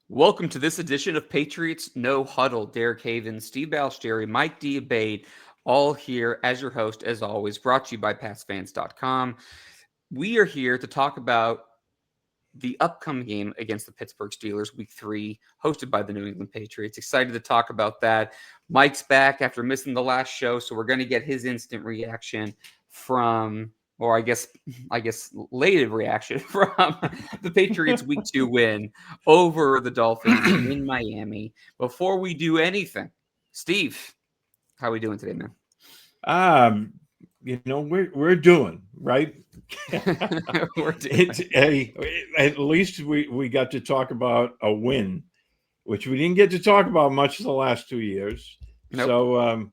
Welcome to this edition of Patriots No Huddle. Derek Haven, Steve Balestrieri, Mike D. Abate, all here as your host, as always, brought to you by PatsFans.com. We are here to talk about the upcoming game against the Pittsburgh Steelers, Week 3, hosted by the New England Patriots. Excited to talk about that. Mike's back after missing the last show, so we're going to get his instant reaction from, or I guess lated reaction from the Patriots Week 2 win over the Dolphins in Miami. Before we do anything, Steve, how are we doing today, man? We're doing right. We're doing. At least we got to talk about a win, which we didn't get to talk about much the last 2 years. Nope. So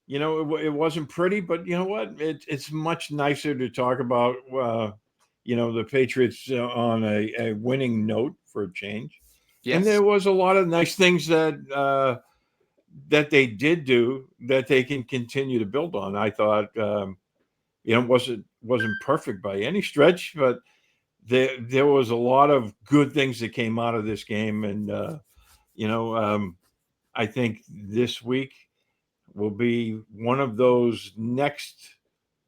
it wasn't pretty, but you know what? It's much nicer to talk about the Patriots on a winning note for a change. Yes. And there was a lot of nice things that they did do that they can continue to build on. I thought, it wasn't perfect by any stretch, but there was a lot of good things that came out of this game. And, I think this week will be one of those next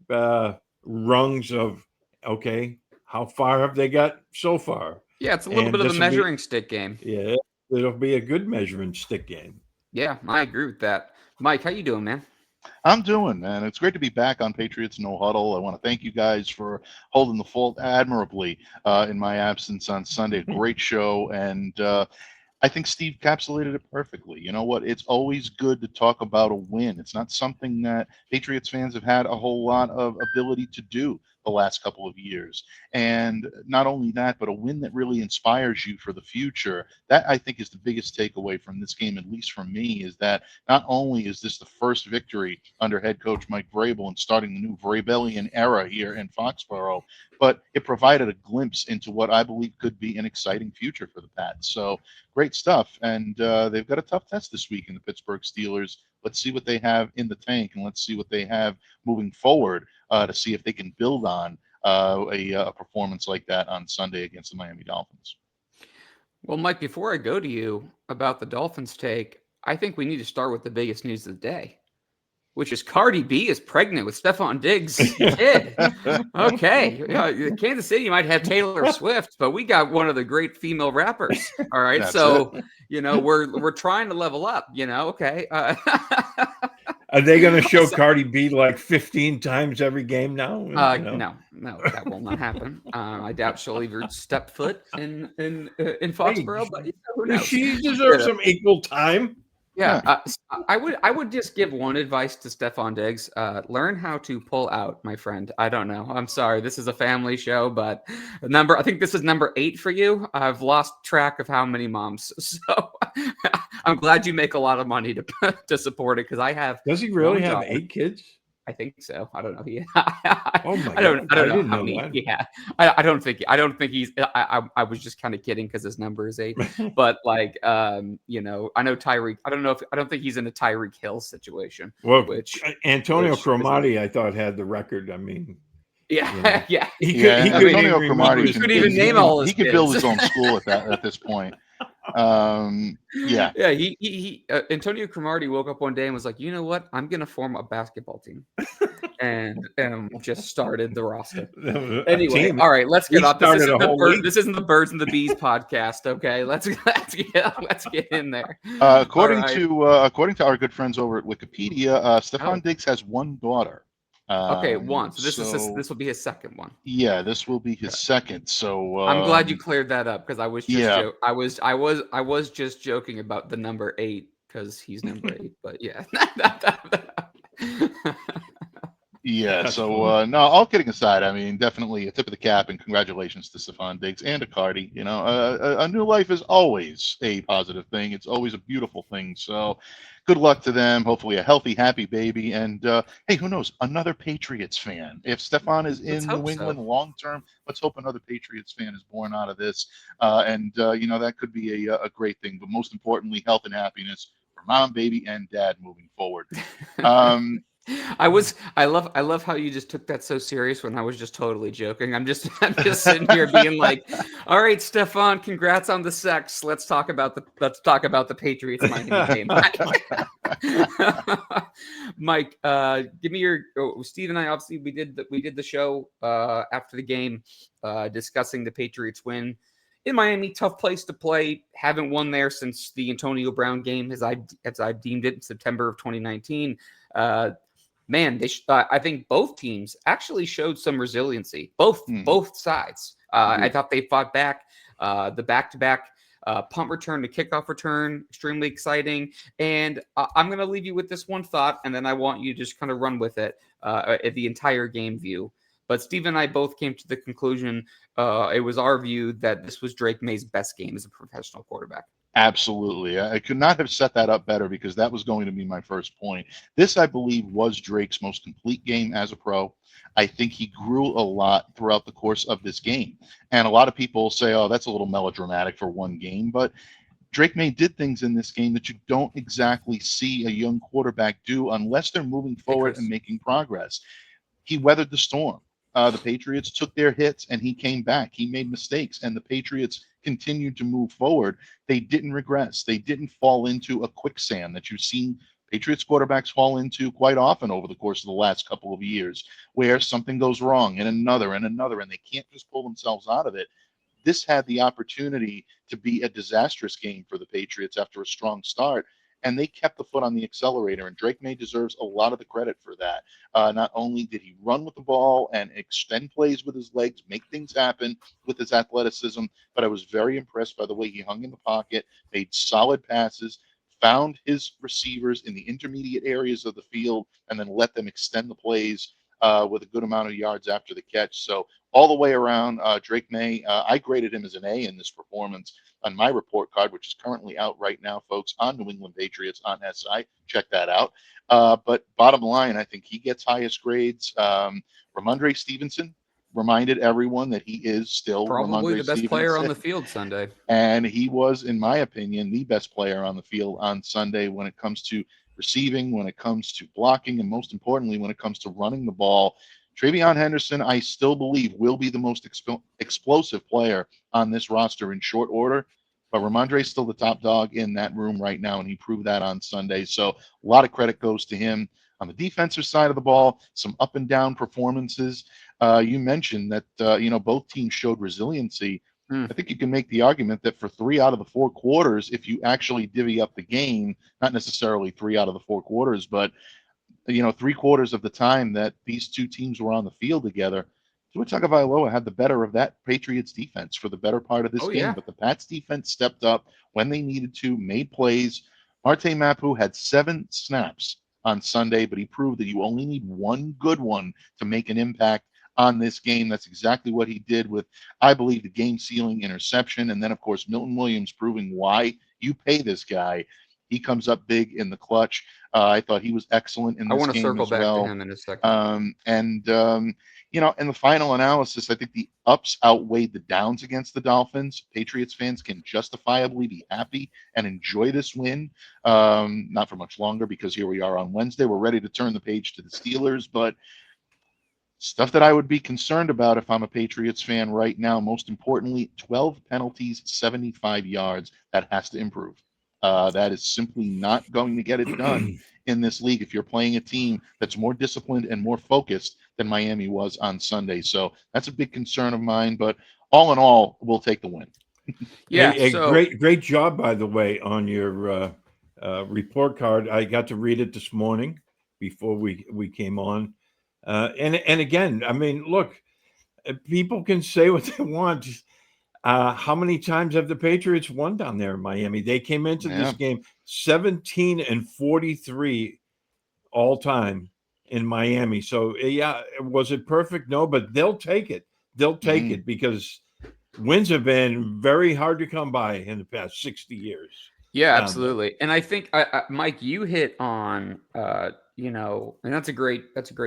rungs of, okay, how far have they got so far? Yeah, it's a little bit of a measuring stick game. Yeah, it'll be a good measuring stick game. Yeah, I agree with that. Mike, how you doing, man? I'm doing, man. It's great to be back on Patriots No Huddle. I want to thank you guys for holding the fort admirably in my absence on Sunday. Great show, and I think Steve encapsulated it perfectly. You know what? It's always good to talk about a win. It's not something that Patriots fans have had a whole lot of ability to do the last couple of years. And not only that, but a win that really inspires you for the future. That, I think, is the biggest takeaway from this game, at least from me, is that not only is this the first victory under head coach Mike Vrabel and starting the new Vrabelian era here in Foxborough, but it provided a glimpse into what I believe could be an exciting future for the Pats. So great stuff. And they've got a tough test this week in the Pittsburgh Steelers. Let's see what they have in the tank, and let's see what they have moving forward to see if they can build on a performance like that on Sunday against the Miami Dolphins. Well, Mike, before I go to you about the Dolphins take, I think we need to start with the biggest news of the day, which is Cardi B is pregnant with Stephon Diggs' kid. Okay. Yeah, Kansas City might have Taylor Swift, but we got one of the great female rappers. All right. That's so, we're trying to level up, okay. Are they going to show Cardi B like 15 times every game now? No, that will not happen. I doubt she'll even step foot in Foxborough, but who knows? She deserves some equal time. Yeah, I would just give one advice to Stephon Diggs: learn how to pull out, my friend. I don't know. I'm sorry, this is a family show, but I think this is number 8 for you. I've lost track of how many moms. So I'm glad you make a lot of money to support it because I have. Does he really have 8 kids? I think so. I don't know. Yeah. Oh my I don't God. know how many. Yeah. I don't think he's. I was just kind of kidding because his number is 8. But I know Tyreek. I don't think he's in a Tyreek Hill situation. Well, Antonio Cromartie, I thought, had the record. I mean. Yeah. Yeah. He could even name all his kids. He could build his own school at this point. Yeah. He Antonio Cromartie woke up one day and was like, you know what? I'm gonna form a basketball team, and just started the roster. Anyway, all right, let's get off. This isn't the Birds and the Bees podcast. Okay, let's get in there. According to our good friends over at Wikipedia, Stephon Diggs has one daughter. Okay, one. So this will be his second one. Yeah, this will be his second. So I'm glad you cleared that up because I was just I was just joking about the number 8 because he's number 8. But yeah. Yeah. So no, all kidding aside, I mean, definitely a tip of the cap and congratulations to Stephon Diggs and to Cardi. A new life is always a positive thing. It's always a beautiful thing. So good luck to them. Hopefully a healthy, happy baby. And hey, who knows? Another Patriots fan. If Stephon is in New England long term, let's hope another Patriots fan is born out of this. That could be a great thing. But most importantly, health and happiness for mom, baby, and dad moving forward. I love how you just took that so serious when I was just totally joking. I'm just sitting here being like, all right, Stefan, congrats on the sex. Let's talk about the Patriots Miami game. Mike, give me your Steve and I obviously we did the show after the game discussing the Patriots win in Miami. Tough place to play. Haven't won there since the Antonio Brown game, as I've deemed it, in September of 2019. Man, I think both teams actually showed some resiliency. Both sides. I thought they fought back. The back-to-back punt return to kickoff return, extremely exciting. And I'm going to leave you with this one thought, and then I want you to just kind of run with it at the entire game view. But Steve and I both came to the conclusion it was our view that this was Drake May's best game as a professional quarterback. Absolutely. I could not have set that up better because that was going to be my first point. This, I believe, was Drake's most complete game as a pro. I think he grew a lot throughout the course of this game. And a lot of people say, oh, that's a little melodramatic for one game. But Drake May did things in this game that you don't exactly see a young quarterback do unless they're moving forward and making progress. He weathered the storm. The Patriots took their hits and he came back. He made mistakes and the Patriots continued to move forward. They didn't regress. They didn't fall into a quicksand that you've seen Patriots quarterbacks fall into quite often over the course of the last couple of years, where something goes wrong and another and another, and they can't just pull themselves out of it. This had the opportunity to be a disastrous game for the Patriots after a strong start, and they kept the foot on the accelerator, and Drake May deserves a lot of the credit for that. Not only did he run with the ball and extend plays with his legs, make things happen with his athleticism, but I was very impressed by the way he hung in the pocket, made solid passes, found his receivers in the intermediate areas of the field, and then let them extend the plays with a good amount of yards after the catch. So all the way around, Drake May, I graded him as an A in this performance on my report card, which is currently out right now, folks, on New England Patriots on SI. Check that out. But bottom line, I think he gets highest grades. Ramondre Stevenson reminded everyone that he is still probably Ramondre the best Stevenson. player on the field Sunday. And he was, in my opinion, the best player on the field on Sunday when it comes to receiving, when it comes to blocking, and most importantly, when it comes to running the ball. Travion Henderson, I still believe, will be the most explosive player on this roster in short order. But Ramondre is still the top dog in that room right now, and he proved that on Sunday. So a lot of credit goes to him. On the defensive side of the ball, some up and down performances. You mentioned that both teams showed resiliency. I think you can make the argument that for 3 out of the 4 quarters, if you actually divvy up the game, not necessarily 3 out of the 4 quarters, but 3 quarters of the time that these two teams were on the field together, Tua Tagovailoa had the better of that Patriots defense for the better part of this game. Yeah. But the Pats defense stepped up when they needed to, made plays. Marte Mapu had 7 snaps on Sunday, but he proved that you only need one good one to make an impact on this game. That's exactly what he did with, I believe, the game-sealing interception. And then, of course, Milton Williams proving why you pay this guy. He comes up big in the clutch. I thought he was excellent in this game. I want to circle back to him in a second. In the final analysis, I think the ups outweighed the downs against the Dolphins. Patriots fans can justifiably be happy and enjoy this win. Not for much longer, because here we are on Wednesday. We're ready to turn the page to the Steelers, but stuff that I would be concerned about if I'm a Patriots fan right now, most importantly, 12 penalties, 75 yards. That has to improve. That is simply not going to get it done in this league if you're playing a team that's more disciplined and more focused than Miami was on Sunday. So that's a big concern of mine. But all in all, we'll take the win. Yeah, great job, by the way, on your report card. I got to read it this morning before we came on. And again, I mean, look, people can say what they want. How many times have the Patriots won down there in Miami? They came into this game 17-43 all time in Miami. So yeah, was it perfect? No, but they'll take it. They'll take it because wins have been very hard to come by in the past 60 years. Yeah, absolutely. And I think Mike, you hit on and that's a great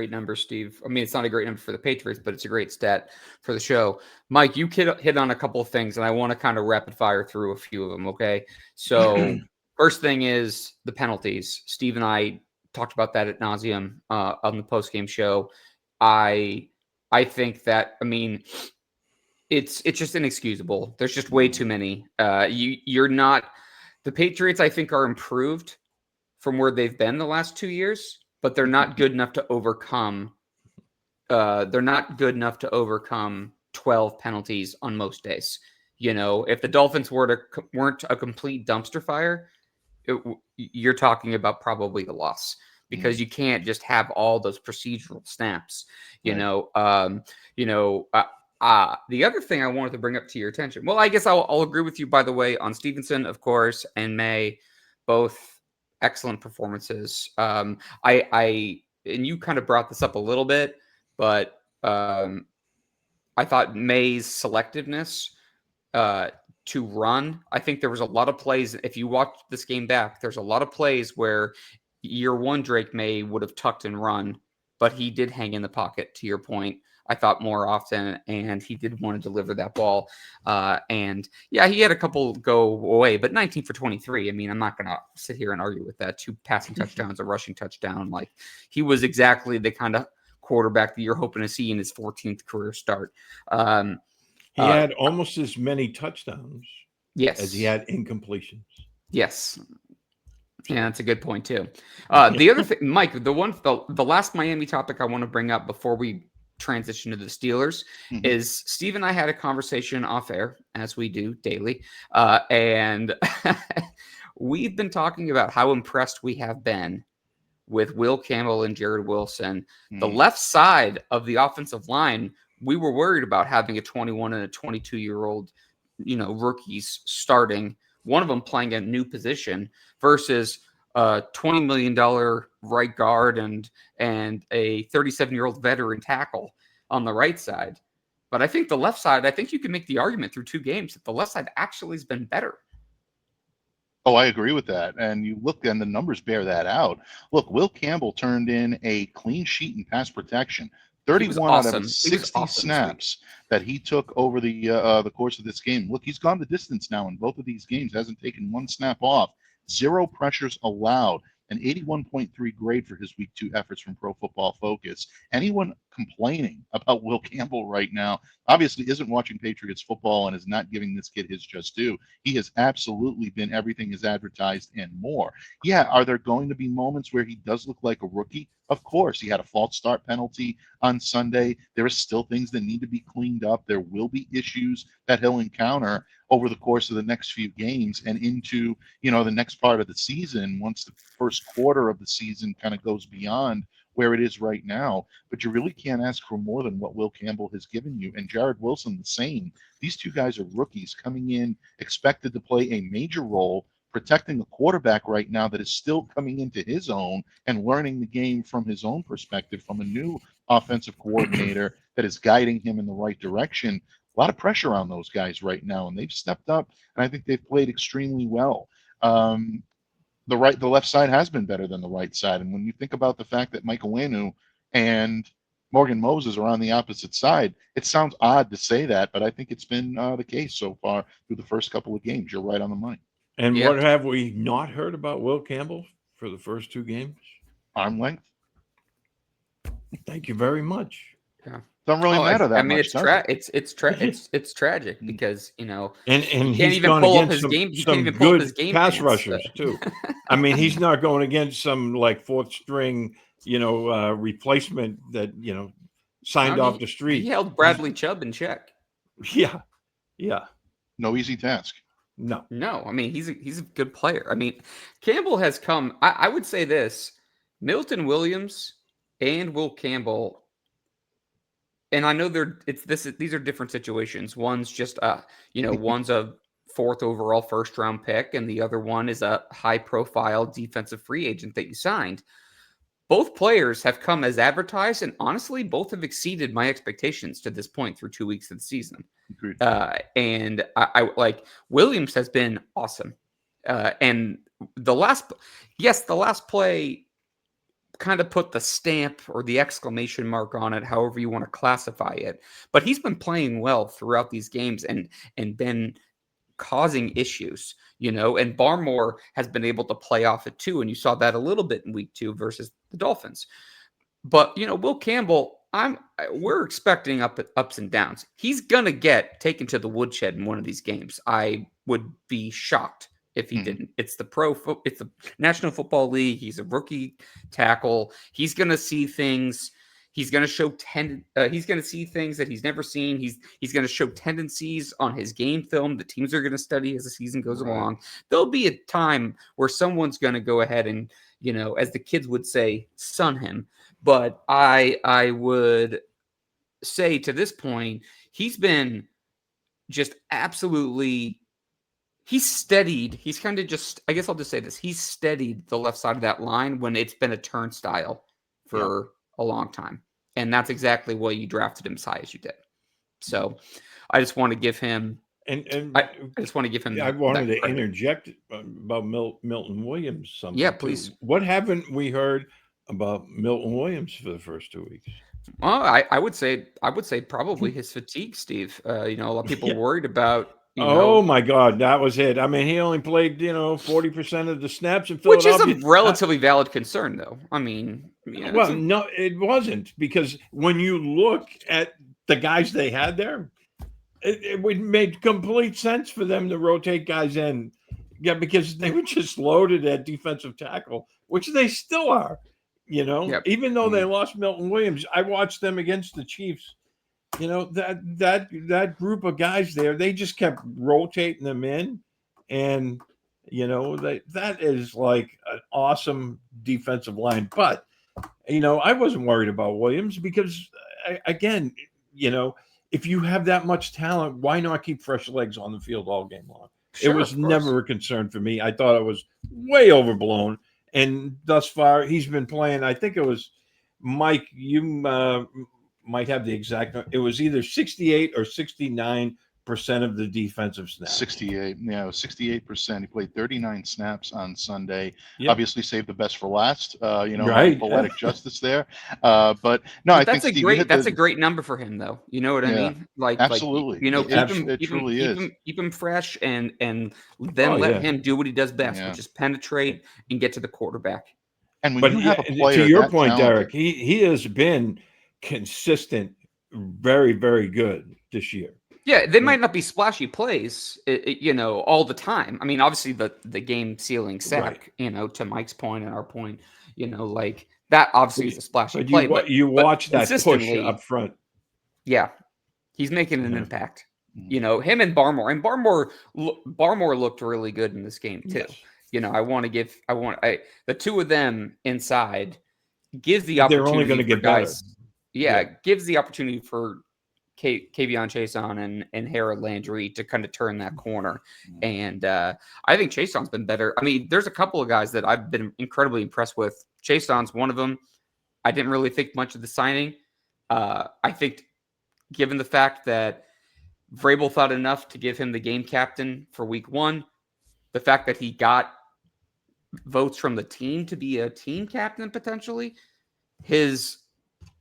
number, Steve. I mean, it's not a great number for the Patriots, but it's a great stat for the show. Mike, you hit on a couple of things, and I want to kind of rapid fire through a few of them. Okay, so first thing is the penalties. Steve and I talked about that ad nauseum on the post-game show. I think that, I mean, it's just inexcusable. There's just way too many. You're not the Patriots. I think are improved from where they've been the last 2 years, but they're not good enough to overcome. They're not good enough to overcome 12 penalties on most days. If the Dolphins weren't a complete dumpster fire, you're talking about probably a loss because you can't just have all those procedural snaps. The other thing I wanted to bring up to your attention. Well, I guess I'll agree with you, by the way, on Stevenson, of course, and May, both excellent performances. And you kind of brought this up a little bit, but I thought May's selectiveness to run. I think there was a lot of plays. If you watch this game back, there's a lot of plays where year one Drake May would have tucked and run, but he did hang in the pocket, to your point. I thought more often, and he did want to deliver that ball. And yeah, he had a couple go away, but 19 for 23. I mean, I'm not going to sit here and argue with that. 2 passing touchdowns, a rushing touchdown. Like, he was exactly the kind of quarterback that you're hoping to see in his 14th career start. He had almost as many touchdowns as he had incompletions. Yes. Yeah, that's a good point, too. The other thing, Mike, the last Miami topic I want to bring up before we transition to the Steelers is Steve and I had a conversation off air, as we do daily, and we've been talking about how impressed we have been with Will Campbell and Jared Wilson. The left side of the offensive line, we were worried about having a 21 and a 22-year-old, rookies starting, one of them playing a new position versus a $20 million right guard and a 37-year-old veteran tackle on the right side. But I think the left side, I think you can make the argument through 2 games that the left side actually has been better. Oh, I agree with that. And you look, and the numbers bear that out. Look, Will Campbell turned in a clean sheet in pass protection. 31 out of 60 snaps that he took over the course of this game. Look, he's gone the distance now in both of these games, hasn't taken 1 snap off, 0 pressures allowed, an 81.3 grade for his week 2 efforts from Pro Football Focus. Anyone complaining about Will Campbell right now obviously isn't watching Patriots football and is not giving this kid his just due. He has absolutely been everything is advertised and more. Yeah, are there going to be moments where he does look like a rookie? Of course. He had a false start penalty on Sunday. There are still things that need to be cleaned up. There will be issues that he'll encounter over the course of the next few games and into, the next part of the season once the first quarter of the season kind of goes beyond where it is right now. But you really can't ask for more than what Will Campbell has given you. And Jared Wilson, the same. These 2 guys are rookies coming in, expected to play a major role, protecting a quarterback right now that is still coming into his own and learning the game from his own perspective, from a new offensive coordinator that is guiding him in the right direction. A lot of pressure on those guys right now, and they've stepped up, and I think they've played extremely well. The left side has been better than the right side, and when you think about the fact that Michael Wenu and Morgan Moses are on the opposite side, it sounds odd to say that, but I think it's been the case so far through the first couple of games. You're right on the money. And what have we not heard about Will Campbell for the first 2 games? Arm length. Thank you very much. Yeah. Doesn't really matter that much. It's tragic because and he he's can't even pull up his game. He can't even pull up his game pass rushers too. I mean, he's not going against some like 4th string, replacement that signed off the street. He held Bradley Chubb in check. Yeah. No easy task. No. I mean, he's a good player. I mean, Campbell has come. I would say this: Milton Williams and Will Campbell. And I know these are different situations. One's just one's a 4th overall first round pick, and the other one is a high profile defensive free agent that you signed. Both players have come as advertised, and honestly, both have exceeded my expectations to this point through 2 weeks of the season. And I like Williams has been awesome. And the last play kind of put the stamp or the exclamation mark on it, however you want to classify it. But he's been playing well throughout these games and been causing issues, and Barmore has been able to play off it too. And you saw that a little bit in week 2 versus the Dolphins. But, Will Campbell, we're expecting ups and downs. He's going to get taken to the woodshed in one of these games. I would be shocked if he didn't. It's the National Football League. He's a rookie tackle. He's going to see things. He's going to show he's going to see things that he's never seen. He's going to show tendencies on his game film that teams are going to study as the season goes along. There'll be a time where someone's going to go ahead and, as the kids would say, sun him. But I would say to this point, he's been just absolutely. He's steadied. He's kind of just. I guess I'll just say this. He's steadied the left side of that line when it's been a turnstile for a long time. And that's exactly why you drafted him as high as you did. So I just want to give him. And I just want to give him. I wanted to interject about Milton Williams. Something. Yeah, please. What haven't we heard about Milton Williams for the first 2 weeks? Well, I would say probably his fatigue, Steve. A lot of people worried about. Oh my God, that was it. I mean, he only played 40% of the snaps in Philadelphia, which is a relatively valid concern, though. I mean, no, it wasn't, because when you look at the guys they had there, it would make complete sense for them to rotate guys in, because they were just loaded at defensive tackle, which they still are. Even though they lost Milton Williams, I watched them against the Chiefs. That group of guys there, they just kept rotating them in, and that is like an awesome defensive line. But I wasn't worried about Williams, because again, if you have that much talent, why not keep fresh legs on the field all game long? Sure, it was never a concern for me. I thought it was way overblown. And thus far, he's been playing. I think it was Mike. You might have the exact. It was either 68 or 69% of the defensive snaps. 68, yeah, it was 68%. He played 39 snaps on Sunday. Yep. Obviously, saved the best for last. Right? Poetic justice there. But no, I think that's a great number for him, though. You know what I mean? Like, absolutely. Keep him fresh, and then let him do what he does best, which is penetrate and get to the quarterback. And when you have a player, to your point, Derek, he has been consistent, very, very good this year. Yeah, they might not be splashy plays, all the time. I mean, obviously the game sealing sack, to Mike's point and our point, like that obviously is a splashy play. But you watch that push up front. Yeah, he's making an impact. Him and Barmore looked really good in this game too. Yes. The two of them inside gives the opportunity. They're only going to get guys. Better. Yeah, gives the opportunity for Kavion Chason and Harold Landry to kind of turn that corner. And I think Chason's been better. I mean, there's a couple of guys that I've been incredibly impressed with. Chason's one of them. I didn't really think much of the signing. I think given the fact that Vrabel thought enough to give him the game captain for week 1, the fact that he got votes from the team to be a team captain potentially, his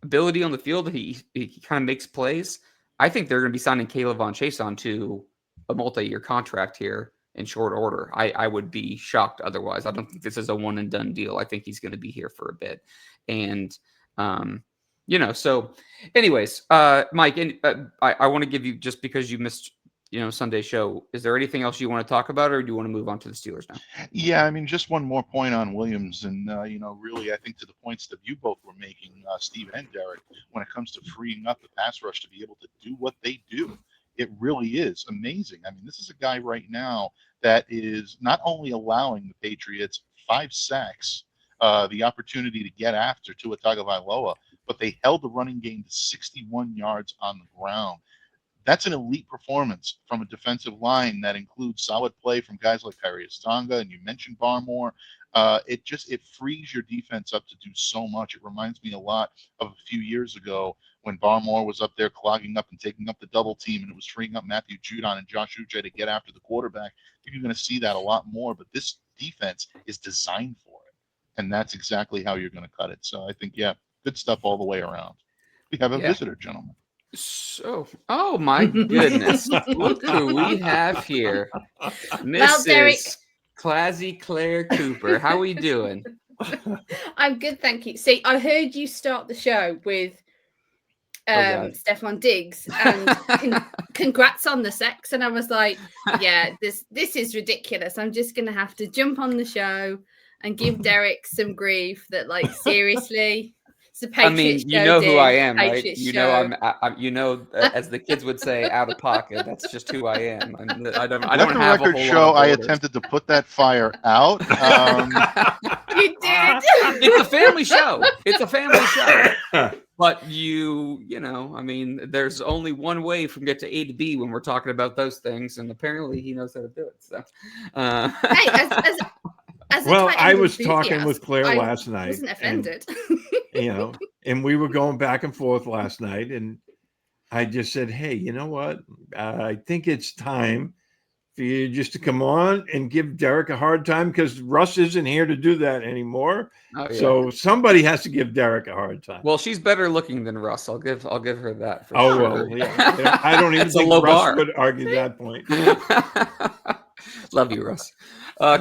ability on the field, he kind of makes plays. I think they're going to be signing Caleb Von Chason to a multi-year contract here in short order. I would be shocked otherwise. I don't think this is a one and done deal. I think he's going to be here for a bit. And, so anyways, Mike, I want to give you, just because you missed, Sunday show, is there anything else you want to talk about, or do you want to move on to the Steelers now? Yeah, I mean, just one more point on Williams, and really, I think to the points that you both were making, Steve and Derek, when it comes to freeing up the pass rush to be able to do what they do, it really is amazing. I mean, this is a guy right now that is not only allowing the Patriots 5 sacks, the opportunity to get after Tua Tagovailoa, but they held the running game to 61 yards on the ground. That's an elite performance from a defensive line that includes solid play from guys like Patriots, and you mentioned Barmore. It frees your defense up to do so much. It reminds me a lot of a few years ago when Barmore was up there clogging up and taking up the double team, and it was freeing up Matthew Judon and Josh Uche to get after the quarterback. You're going to see that a lot more, but this defense is designed for it, and that's exactly how you're going to cut it. So I think, good stuff all the way around. We have a visitor, gentlemen. So, oh my goodness, look who we have here, Well, Derek. Mrs. Classy Clare Cooper. How are we doing? I'm good, thank you. See, I heard you start the show with Stefan Diggs and congrats on the sex, and I was like, yeah, this is ridiculous. I'm just gonna have to jump on the show and give Derek some grief that, like, seriously. I mean, you know who I am, right? You know, I'm as the kids would say, out of pocket. That's just who I am. I don't Let the have record a whole show lot of I orders. attempted to put that fire out. You did. It's a family show. It's a family show. But you know, I mean, there's only one way from get to A to B when we're talking about those things, and apparently he knows how to do it. So, Hey, as a Well, tight I end was talking enthusiast, with Claire I last night. wasn't offended. And we were going back and forth last night, and I just said, hey, you know what? I think it's time for you just to come on and give Derek a hard time, because Russ isn't here to do that anymore. oh, yeah. So somebody has to give Derek a hard time. Well, she's better looking than Russ. I'll give her that. For oh, sure. well, yeah. I don't even It's a think low Russ bar. would argue that point. Love you, Russ.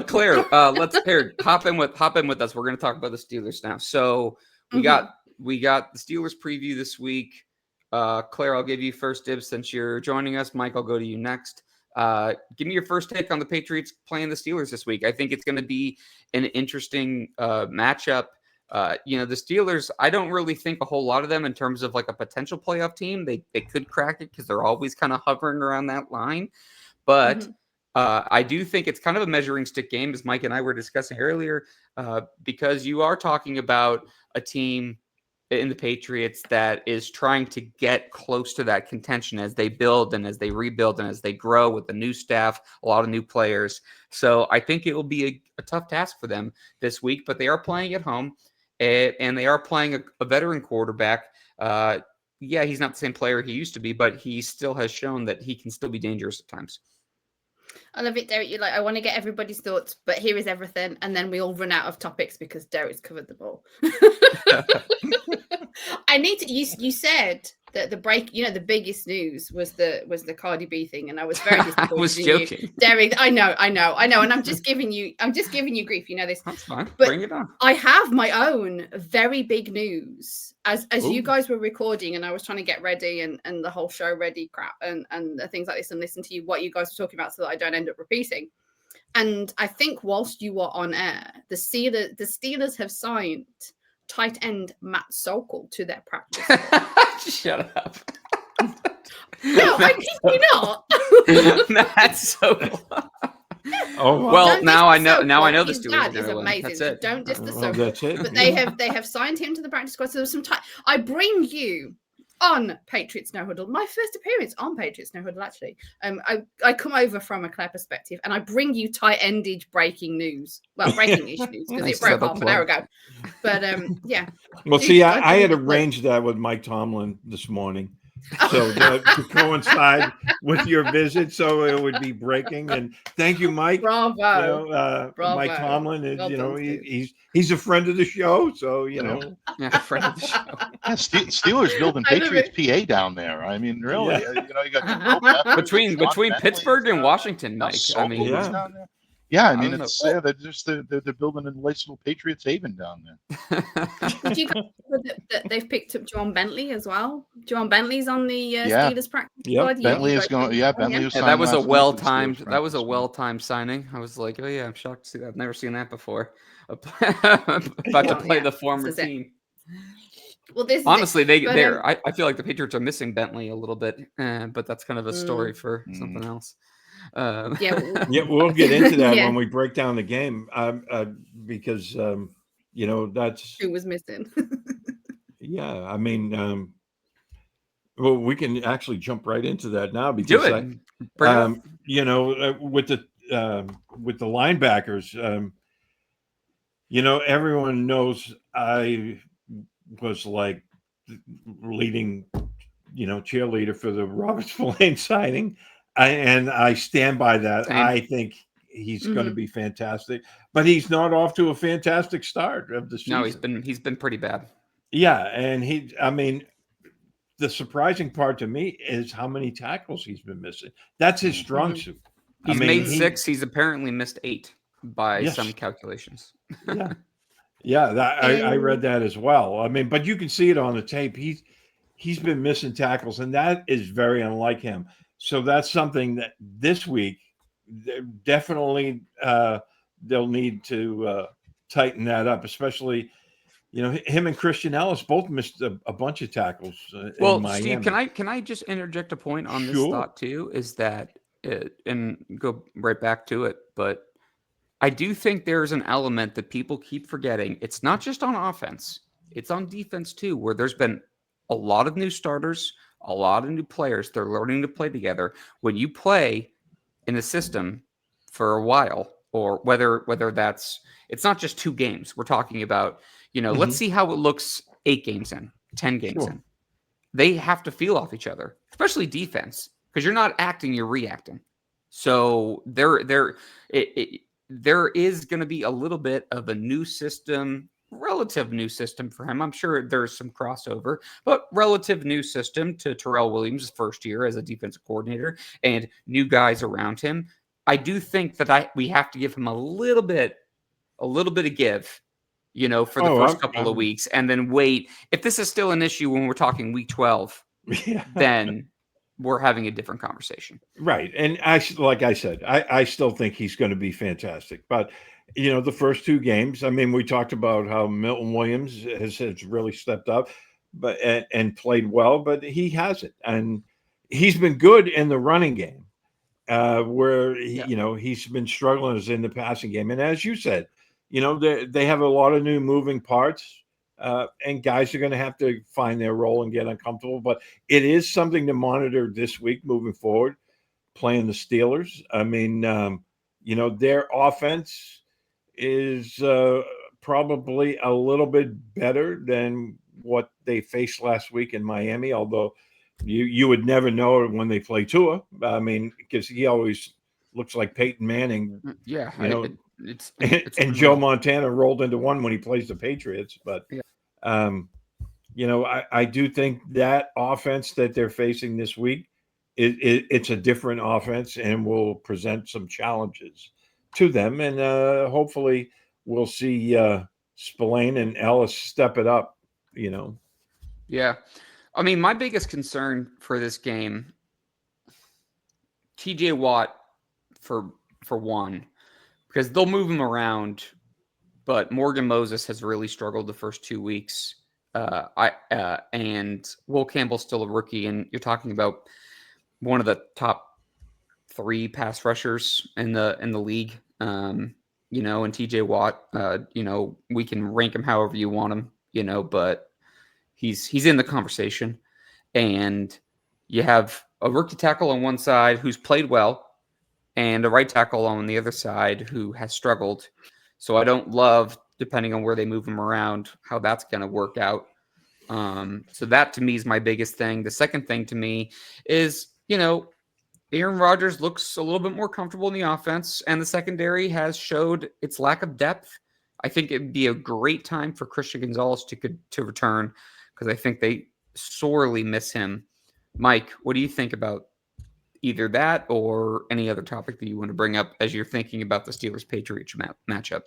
Claire, let's hop in with us. We're going to talk about the Steelers now. So we got the Steelers preview this week. Claire, I'll give you first dibs since you're joining us. Mike, I'll go to you next. Give me your first take on the Patriots playing the Steelers this week. I think it's going to be an interesting matchup. You know, the Steelers, I don't really think a whole lot of them in terms of like a potential playoff team. They could crack it because they're always kind of hovering around that line. But I do think it's kind of a measuring stick game, as Mike and I were discussing earlier, because you are talking about a team in the Patriots that is trying to get close to that contention as they build and as they rebuild and as they grow with the new staff, a lot of new players. So I think it will be a tough task for them this week, but they are playing at home and they are playing a veteran quarterback. Yeah, he's not the same player he used to be, but he still has shown that he can still be dangerous at times. I love it, Derek. You're like, I want to get everybody's thoughts, but here is everything. And then we all run out of topics because Derek's covered the ball. I need to, you said that the break, you know, the biggest news was the Cardi B thing. And I was very disappointed. I was joking. Derek, I know. And I'm just giving you grief. You know this. That's fine. But bring it on. I have my own very big news as you guys were recording and I was trying to get ready and the whole show ready crap and the things like this and listen to what you guys were talking about so that I don't end up repeating. And I think whilst you were on air, the Steelers have signed tight end Matt Sokol to their practice squad. Shut up. No, I kid you not. That's so cool. Oh, wow. Well, Don't now I diss know. the Now I know Sokol. the His Steelers. dad is never win. amazing. That's So it. don't diss the Well, Sokol. that's it. But they have signed him to the practice squad. So there's some time. I bring you on Patriots No Huddle, my first appearance on Patriots No Huddle, actually. I come over from a Clare Perspective and I bring you tight-ended breaking news. Well, breaking-ish news because Nice it broke double half an hour ago. But yeah. Well, see, I I had didn't play. arranged that with Mike Tomlin this morning. So to coincide with your visit, so it would be breaking. And thank you, Mike. Bravo. You know, Bravo. Mike Tomlin is, Well you know, done, Steve. he's a friend of the show. So, you know, Yeah, friend of the show. Yeah, Steelers building I love Patriots PA down there. I mean, really, Yeah. you know, you got between Pittsburgh and Washington, Mike. I mean, Yeah. down there. Yeah, I mean, don't it's know. they're building a nice little Patriots haven down there. Did you guys know that they've picked up John Bentley as well? John Bentley's on the Yeah. Steelers practice Yep. squad. Bentley You is guys going. know- Yeah, oh, Bentley was Yeah, signed that was a last week well-timed. to the Steelers That was a practice well-timed signing. I was like, oh yeah, I'm shocked to see that. I've never seen that before. About to play the former this is it. team. Well, this is it. Honestly, But, I feel like the Patriots are missing Bentley a little bit, but that's kind of a story for something else. Yeah. yeah, we'll get into that Yeah. when we break down the game, because you know, that's who was missing? yeah. I mean, well, we can actually jump right into that now Do because it. Bring it up. you know, with the linebackers, you know, everyone knows I was like leading, you know, cheerleader for the Robert Spillane signing. And I stand by that. Same. I think he's going to be fantastic, but he's not off to a fantastic start of the season. No, he's been pretty bad. Yeah, and I mean, the surprising part to me is how many tackles he's been missing. That's his strong Mhm. suit. He's made 6. He's apparently missed 8 by Yes. some calculations. Yeah. Yeah, I read that as well. I mean, but you can see it on the tape. He's been missing tackles, and that is very unlike him. So that's something that this week definitely they'll need to tighten that up, especially him and Christian Ellis both missed a bunch of tackles in Well, Miami. Steve, can I just interject a point on this Sure. thought too? Is that and go right back to it, but I do think there's an element that people keep forgetting. It's not just on offense; it's on defense too, where there's been a lot of new starters, a lot of new players. They're learning to play together. When you play in the system for a while, or whether that's it's not just 2 games. We're talking about, let's see how it looks 8 games in, 10 games Sure. in. They have to feel off each other, especially defense, because you're not acting, you're reacting. So there is going to be a little bit of a new system, relative new system for him. I'm sure there's some crossover, but relative new system to Terrell Williams' first year as a defensive coordinator and new guys around him. I do think that we have to give him a little bit of give, for the first couple of weeks, and then wait. If this is still an issue when we're talking week 12, then we're having a different conversation. Right. And like I said, I still think he's going to be fantastic. But, the first 2 games, I mean, we talked about how Milton Williams has really stepped up and played well, but he hasn't. And he's been good in the running game, where, he's been struggling in the passing game. And as you said, they have a lot of new moving parts. And guys are going to have to find their role and get uncomfortable. But it is something to monitor this week moving forward, playing the Steelers. I mean, their offense is probably a little bit better than what they faced last week in Miami, although you would never know when they play Tua. I mean, because he always looks like Peyton Manning. Yeah, it's and Joe Montana rolled into one when he plays the Patriots. But I do think that offense that they're facing this week, it's a different offense and will present some challenges to them. And hopefully we'll see Spillane and Ellis step it up, Yeah. I mean, my biggest concern for this game, TJ Watt for one, because they'll move him around, but Morgan Moses has really struggled the first 2 weeks. And Will Campbell's still a rookie, and you're talking about one of the top 3 pass rushers in the league. And TJ Watt, we can rank him however you want him, but he's in the conversation. And you have a rookie tackle on one side who's played well, and a right tackle on the other side who has struggled. So I don't love, depending on where they move him around, how that's going to work out. So that to me is my biggest thing. The second thing to me is, Aaron Rodgers looks a little bit more comfortable in the offense, and the secondary has showed its lack of depth. I think it'd be a great time for Christian Gonzalez to return, because I think they sorely miss him. Mike, what do you think about either that or any other topic that you want to bring up as you're thinking about the Steelers-Patriots matchup?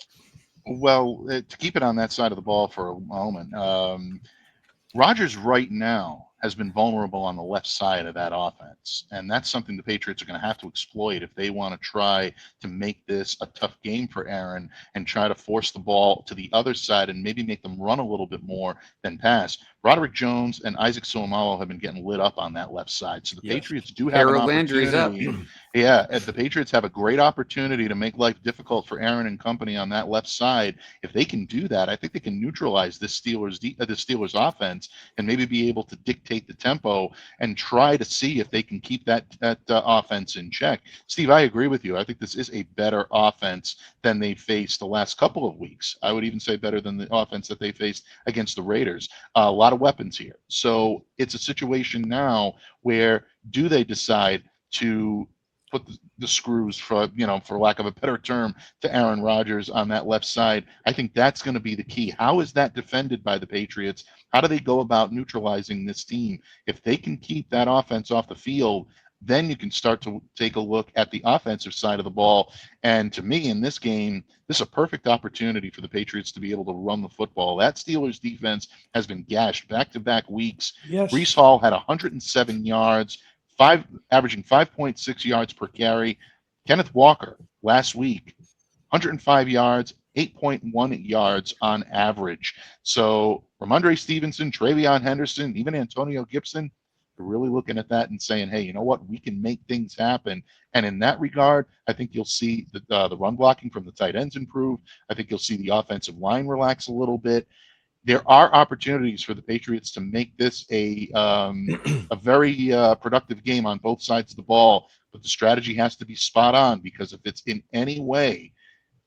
Well, to keep it on that side of the ball for a moment, Rodgers right now has been vulnerable on the left side of that offense. And that's something the Patriots are going to have to exploit if they want to try to make this a tough game for Aaron and try to force the ball to the other side and maybe make them run a little bit more than pass. Roderick Jones and Isaac Seumalo have been getting lit up on that left side. So the Patriots do have an opportunity. Yeah, the Patriots have a great opportunity to make life difficult for Aaron and company on that left side. If they can do that, I think they can neutralize this Steelers offense and maybe be able to dictate the tempo and try to see if they can keep that offense in check. Steve, I agree with you. I think this is a better offense than they faced the last couple of weeks. I would even say better than the offense that they faced against the Raiders. A lot of weapons here. So it's a situation now where do they decide to put the screws, for lack of a better term, to Aaron Rodgers on that left side. I think that's going to be the key. How is that defended by the Patriots? How do they go about neutralizing this team? If they can keep that offense off the field, then you can start to take a look at the offensive side of the ball. And to me, in this game, this is a perfect opportunity for the Patriots to be able to run the football. That Steelers defense has been gashed back-to-back weeks. Yes. Breece Hall had 107 yards, averaging 5.6 yards per carry. Kenneth Walker last week, 105 yards, 8.1 yards on average. So Ramondre Stevenson, Travion Henderson, even Antonio Gibson, they're really looking at that and saying, hey, you know what? We can make things happen. And in that regard, I think you'll see the run blocking from the tight ends improve. I think you'll see the offensive line relax a little bit. There are opportunities for the Patriots to make this a very productive game on both sides of the ball, but the strategy has to be spot on, because if it's in any way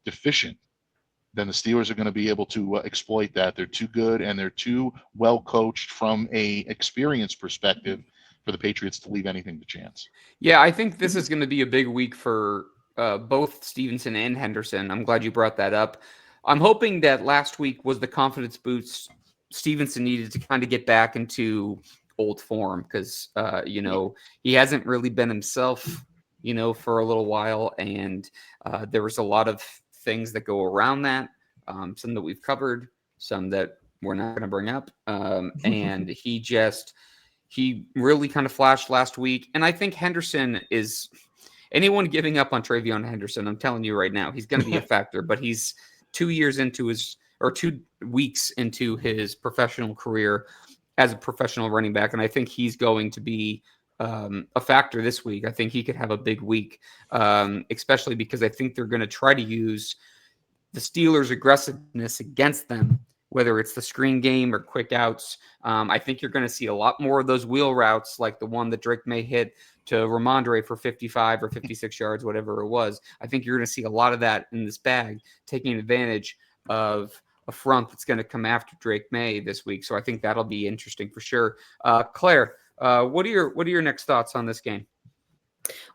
deficient, then the Steelers are going to be able to exploit that. They're too good and they're too well coached from a experience perspective for the Patriots to leave anything to chance. Yeah, I think this is going to be a big week for both Stevenson and Henderson. I'm glad you brought that up. I'm hoping that last week was the confidence boost Stevenson needed to kind of get back into old form, because, he hasn't really been himself, for a little while. And there was a lot of things that go around that, some that we've covered, some that we're not going to bring up. And he really kind of flashed last week. And I think Henderson is anyone giving up on Travion Henderson. I'm telling you right now, he's going to be a factor, but he's 2 weeks into his professional career as a professional running back. And I think he's going to be a factor this week. I think he could have a big week, especially because I think they're going to try to use the Steelers' aggressiveness against them, whether it's the screen game or quick outs. I think you're going to see a lot more of those wheel routes, like the one that Drake May hit to Ramondre for 55 or 56 yards, whatever it was. I think you're going to see a lot of that in this bag, taking advantage of a front that's going to come after Drake May this week. So I think that'll be interesting for sure. Claire, what are your next thoughts on this game?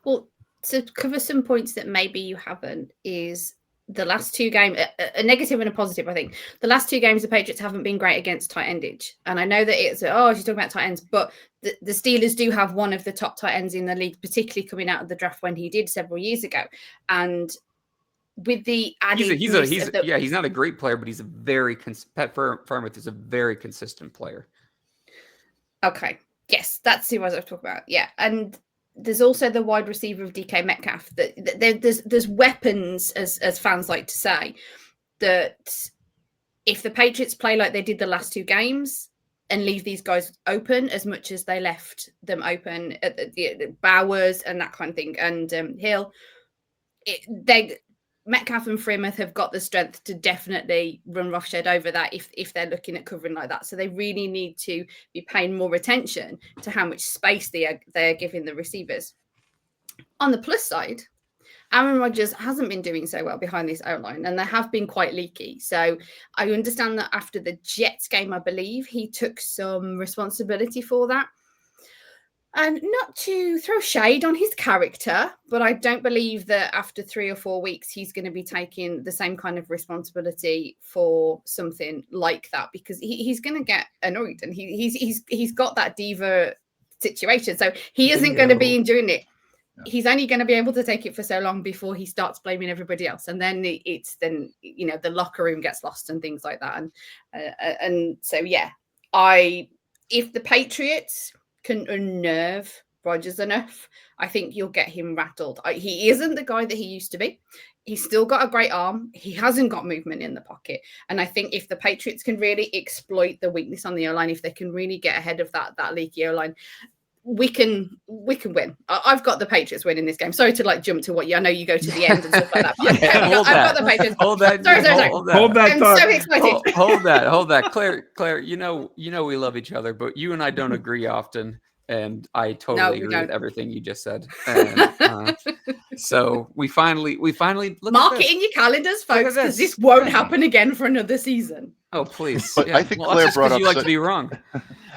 Well, to cover some points that maybe you haven't, is the last two games, a negative and a positive, I think. The last two games, the Patriots haven't been great against tight endage. And I know that she's talking about tight ends, but the Steelers do have one of the top tight ends in the league, particularly coming out of the draft when he did several years ago. And with the added, he's not a great player, but he's a very Pat Freiermuth is a very consistent player. Okay, yes, that's who I was talking about. Yeah, and there's also the wide receiver of DK Metcalf. There's weapons, as fans like to say, that if the Patriots play like they did the last two games and leave these guys open as much as they left them open at the Bowers and that kind of thing, and Hill, Metcalf and Freiermuth have got the strength to definitely run roughshod over that if they're looking at covering like that. So they really need to be paying more attention to how much space they're giving the receivers. On the plus side, Aaron Rodgers hasn't been doing so well behind this O-line, and they have been quite leaky. So I understand that after the Jets game, I believe, he took some responsibility for that. And not to throw shade on his character, but I don't believe that after 3 or 4 weeks, he's going to be taking the same kind of responsibility for something like that, because he's going to get annoyed, and he's got that diva situation. So he isn't going to be enjoying it. He's only going to be able to take it for so long before he starts blaming everybody else. And then the locker room gets lost and things like that. And so, yeah, if the Patriots can unnerve Rodgers enough, I think you'll get him rattled. He isn't the guy that he used to be. He's still got a great arm. He hasn't got movement in the pocket. And I think if the Patriots can really exploit the weakness on the O-line, if they can really get ahead of that leaky O-line, we can win. I've got the Patriots winning this game. Sorry to jump to what I know you go to the end and stuff like that. I've got the Patriots. Hold that. Sorry. Hold that. I'm so excited. Hold that. Claire, you know we love each other, but you and I don't agree often. And I totally agree with everything you just said. And, so we finally mark it in your calendars, folks, because this won't happen again for another season. Oh, please. But I think Claire brought up. You like to be wrong.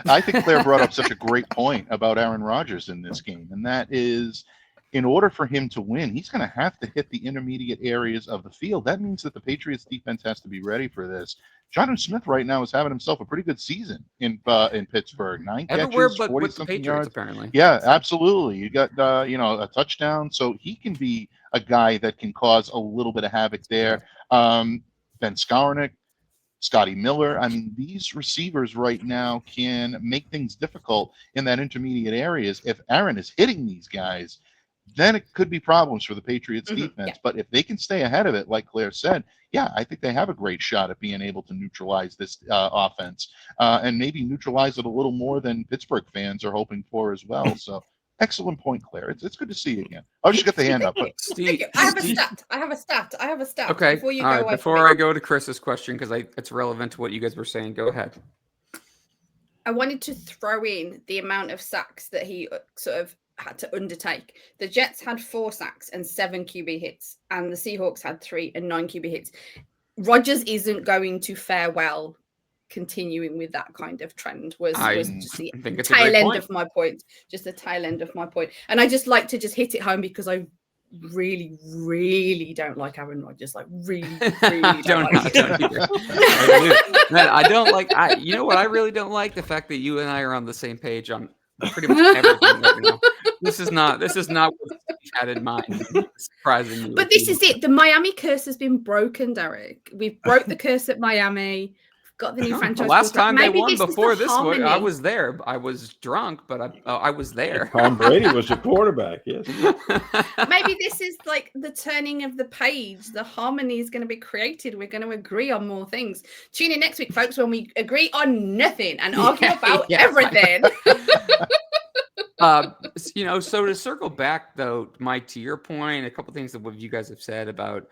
I think Claire brought up such a great point about Aaron Rodgers in this game, and that is, in order for him to win, he's going to have to hit the intermediate areas of the field. That means that the Patriots defense has to be ready for this. Jonnu Smith right now is having himself a pretty good season in Pittsburgh. 9 Everywhere catches, but 40 with the something Patriots, yards. apparently. Yeah, absolutely. You got a touchdown, so he can be a guy that can cause a little bit of havoc there. Ben Skowronek, Scotty Miller. I mean, these receivers right now can make things difficult in that intermediate areas. If Aaron is hitting these guys, then it could be problems for the Patriots defense. Yeah. But if they can stay ahead of it, like Claire said, yeah, I think they have a great shot at being able to neutralize this offense and maybe neutralize it a little more than Pittsburgh fans are hoping for as well. So excellent point, Claire. It's good to see you again. I'll just get the hand up. But Steve, I have a stat. Okay. Before you All go right. away Before from me. I go to Chris's question, because it's relevant to what you guys were saying, go ahead. I wanted to throw in the amount of sacks that he sort of had to undertake. The Jets had 4 sacks and 7 QB hits, and the Seahawks had 3 and 9 QB hits. Rodgers isn't going to fare well continuing with that kind of trend was just the tail end of my point. Just the tail end of my point. And I just like to just hit it home because I really, really don't like Aaron Rodgers. Like really, really don't like I don't like you know what I really don't like? The fact that you and I are on the same page on pretty much everything right now. This is not what Steve had in mind. Surprising you. But this is it. The Miami curse has been broken, Derek. We've broke the curse at Miami. Got the new franchise. The last time they won this before this one, I was there. I was drunk, but I was there. Tom Brady was the quarterback. Yes. Maybe this is like the turning of the page. The harmony is going to be created. We're going to agree on more things. Tune in next week, folks, when we agree on nothing and argue about everything. So to circle back though, Mike, to your point, a couple things that what you guys have said about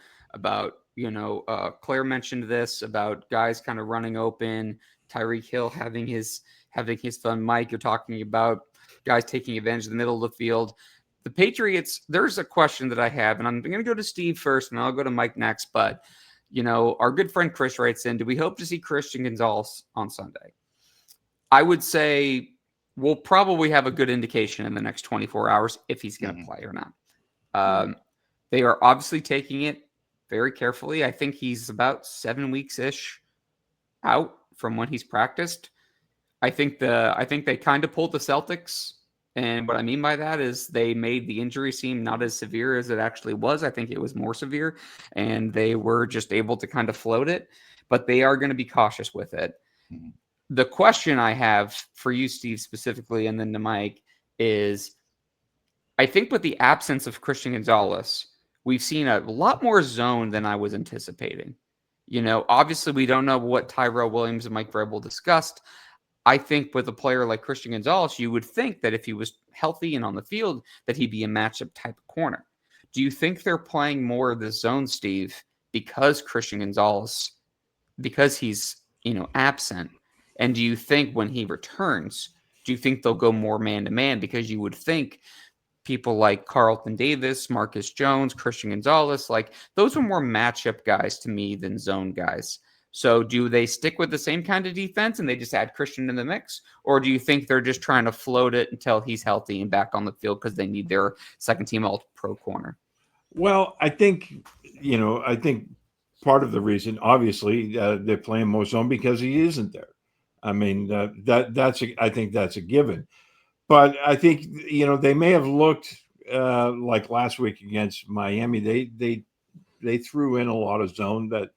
Claire mentioned this about guys kind of running open, Tyreek Hill having his fun. Mike, you're talking about guys taking advantage of the middle of the field. The Patriots, there's a question that I have, and I'm going to go to Steve first, and I'll go to Mike next. But, our good friend Chris writes in, do we hope to see Christian Gonzalez on Sunday? I would say we'll probably have a good indication in the next 24 hours if he's going to play or not. They are obviously taking it very carefully. I think he's about 7 weeks-ish out from when he's practiced. I think they kind of pulled the Celtics. And what I mean by that is they made the injury seem not as severe as it actually was. I think it was more severe. And they were just able to kind of float it. But they are going to be cautious with it. Mm-hmm. The question I have for you, Steve, specifically, and then to Mike, is I think with the absence of Christian Gonzalez, we've seen a lot more zone than I was anticipating. Obviously we don't know what Tyrell Williams and Mike Vrabel discussed. I think with a player like Christian Gonzalez, you would think that if he was healthy and on the field, that he'd be a matchup type of corner. Do you think they're playing more of the zone, Steve, because Christian Gonzalez, because he's, absent? And do you think when he returns, do you think they'll go more man-to-man? Because you would think people like Carlton Davis, Marcus Jones, Christian Gonzalez, like those are more matchup guys to me than zone guys. So do they stick with the same kind of defense and they just add Christian in the mix? Or do you think they're just trying to float it until he's healthy and back on the field because they need their second team all-pro corner? Well, I think part of the reason, obviously, they're playing more zone because he isn't there. I mean, I think that's a given. But I think, they may have looked like last week against Miami. They threw in a lot of zone that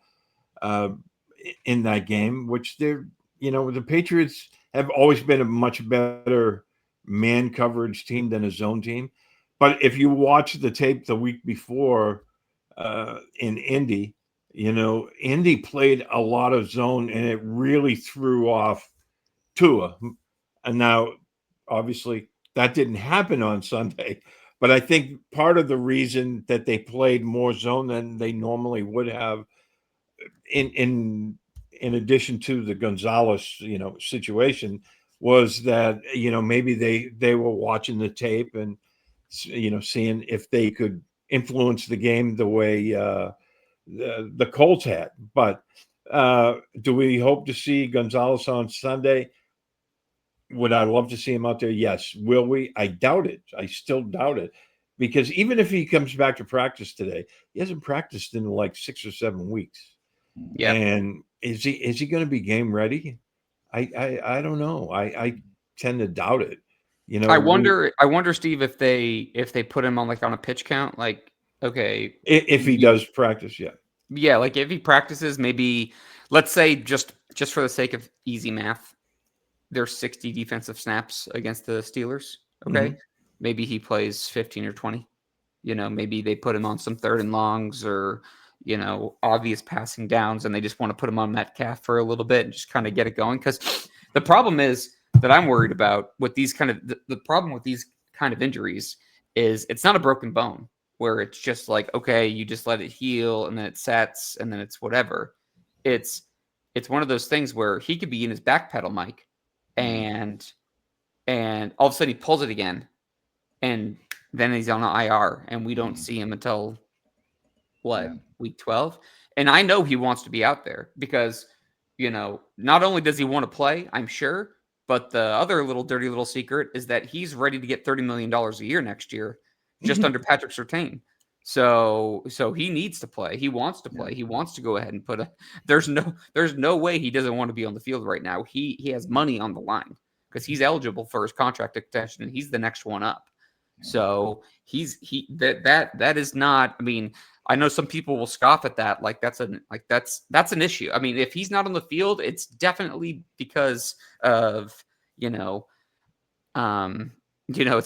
in that game, which the Patriots have always been a much better man coverage team than a zone team. But if you watch the tape the week before in Indy, Indy played a lot of zone and it really threw off Tua. And now, obviously, that didn't happen on Sunday. But I think part of the reason that they played more zone than they normally would have in addition to the Gonzalez, situation was that, maybe they were watching the tape and, seeing if they could influence the game the way the Colts had. But do we hope to see Gonzalez on Sunday? Would I love to see him out there? Yes. Will we? I doubt it. I still doubt it because even if he comes back to practice today, he hasn't practiced in like 6 or 7 weeks. Yeah. And is he going to be game ready? I don't know. I tend to doubt it. You know, I wonder, Steve, if they put him on like on a pitch count, like, okay, if he does practice, yeah. Yeah, like if he practices, maybe let's say just for the sake of easy math, there's 60 defensive snaps against the Steelers. Okay. Maybe he plays 15 or 20. Maybe they put him on some third and longs or, obvious passing downs, and they just want to put him on Metcalf for a little bit and just kind of get it going. Because the problem is that I'm worried about with these kind of the problem with these kind of injuries is it's not a broken bone where it's just like, okay, you just let it heal and then it sets and then it's whatever. It's one of those things where he could be in his back pedal, Mike, and all of a sudden he pulls it again, and then he's on the IR, and we don't see him until week 12. And I know he wants to be out there because, not only does he want to play, I'm sure, but the other little dirty little secret is that he's ready to get $30 million a year next year, just under Patrick Surtain. So he needs to play. He wants to play. He wants to go ahead and there's no way he doesn't want to be on the field right now. He has money on the line because he's eligible for his contract extension and he's the next one up. So that is not, I mean, I know some people will scoff at that. Like that's an issue. I mean, if he's not on the field, it's definitely because of, it's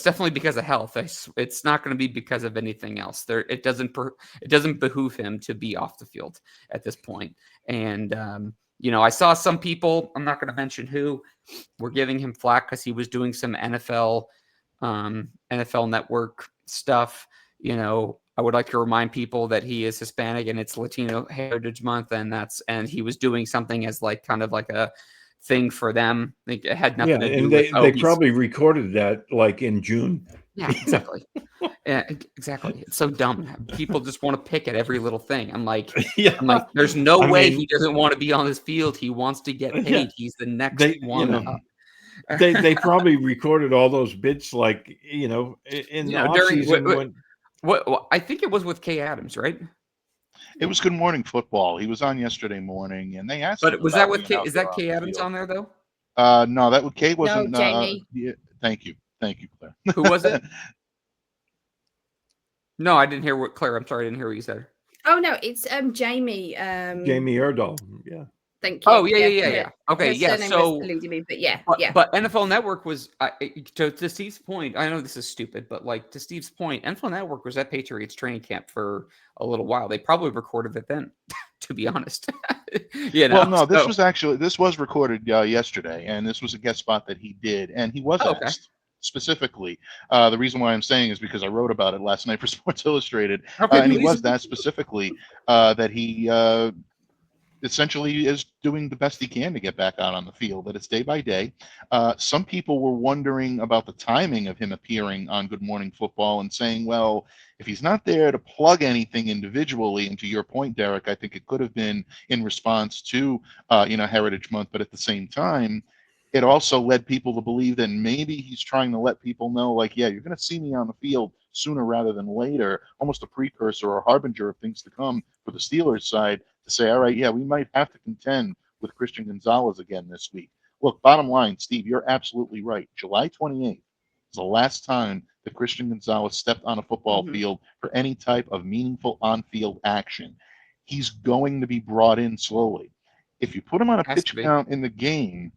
definitely because of health. It's not going to be because of anything else. It doesn't behoove him to be off the field at this point. And, I saw some people, I'm not going to mention who, were giving him flack because he was doing some NFL Network stuff. I would like to remind people that he is Hispanic and it's Latino Heritage Month, and he was doing something as like kind of like a thing for them. I think it had nothing to do with. They probably recorded that like in June. Yeah, exactly. Yeah, exactly. It's so dumb. People just want to pick at every little thing. I'm like, there's no way he doesn't want to be on this field. He wants to get paid. Yeah. He's the next one up. They probably recorded all those bits like in the offseason what I think it was with Kay Adams, right? It was Good Morning Football. He was on yesterday morning, and they asked. But was that with Kay? Is that Kay Adams on there though? No, that would Kay wasn't. No, Jamie. Thank you, Claire. Who was it? No, I didn't hear what Claire. I'm sorry, I didn't hear what you said. Oh no, it's Jamie. Jamie Erdahl. Yeah. Thank you. Oh yeah. Okay, yeah. So, but NFL Network was to Steve's point. I know this is stupid, but like to Steve's point, NFL Network was at Patriots training camp for a little while. They probably recorded it then, to be honest. Well, no, this was recorded yesterday, and this was a guest spot that he did, and he was asked specifically. The reason why I'm saying is because I wrote about it last night for Sports Illustrated, and he was that specifically that he. Essentially is doing the best he can to get back out on the field, that it's day by day. Some people were wondering about the timing of him appearing on Good Morning Football and saying, well, if he's not there to plug anything individually, and to your point, Derek, I think it could have been in response to, Heritage Month, but at the same time, it also led people to believe that maybe he's trying to let people know, like, yeah, you're going to see me on the field sooner rather than later, almost a precursor or a harbinger of things to come for the Steelers side, to say, all right, yeah, we might have to contend with Christian Gonzalez again this week. Look, bottom line, Steve, you're absolutely right. July 28th is the last time that Christian Gonzalez stepped on a football field for any type of meaningful on-field action. He's going to be brought in slowly. If you put him on a pitch count in the game,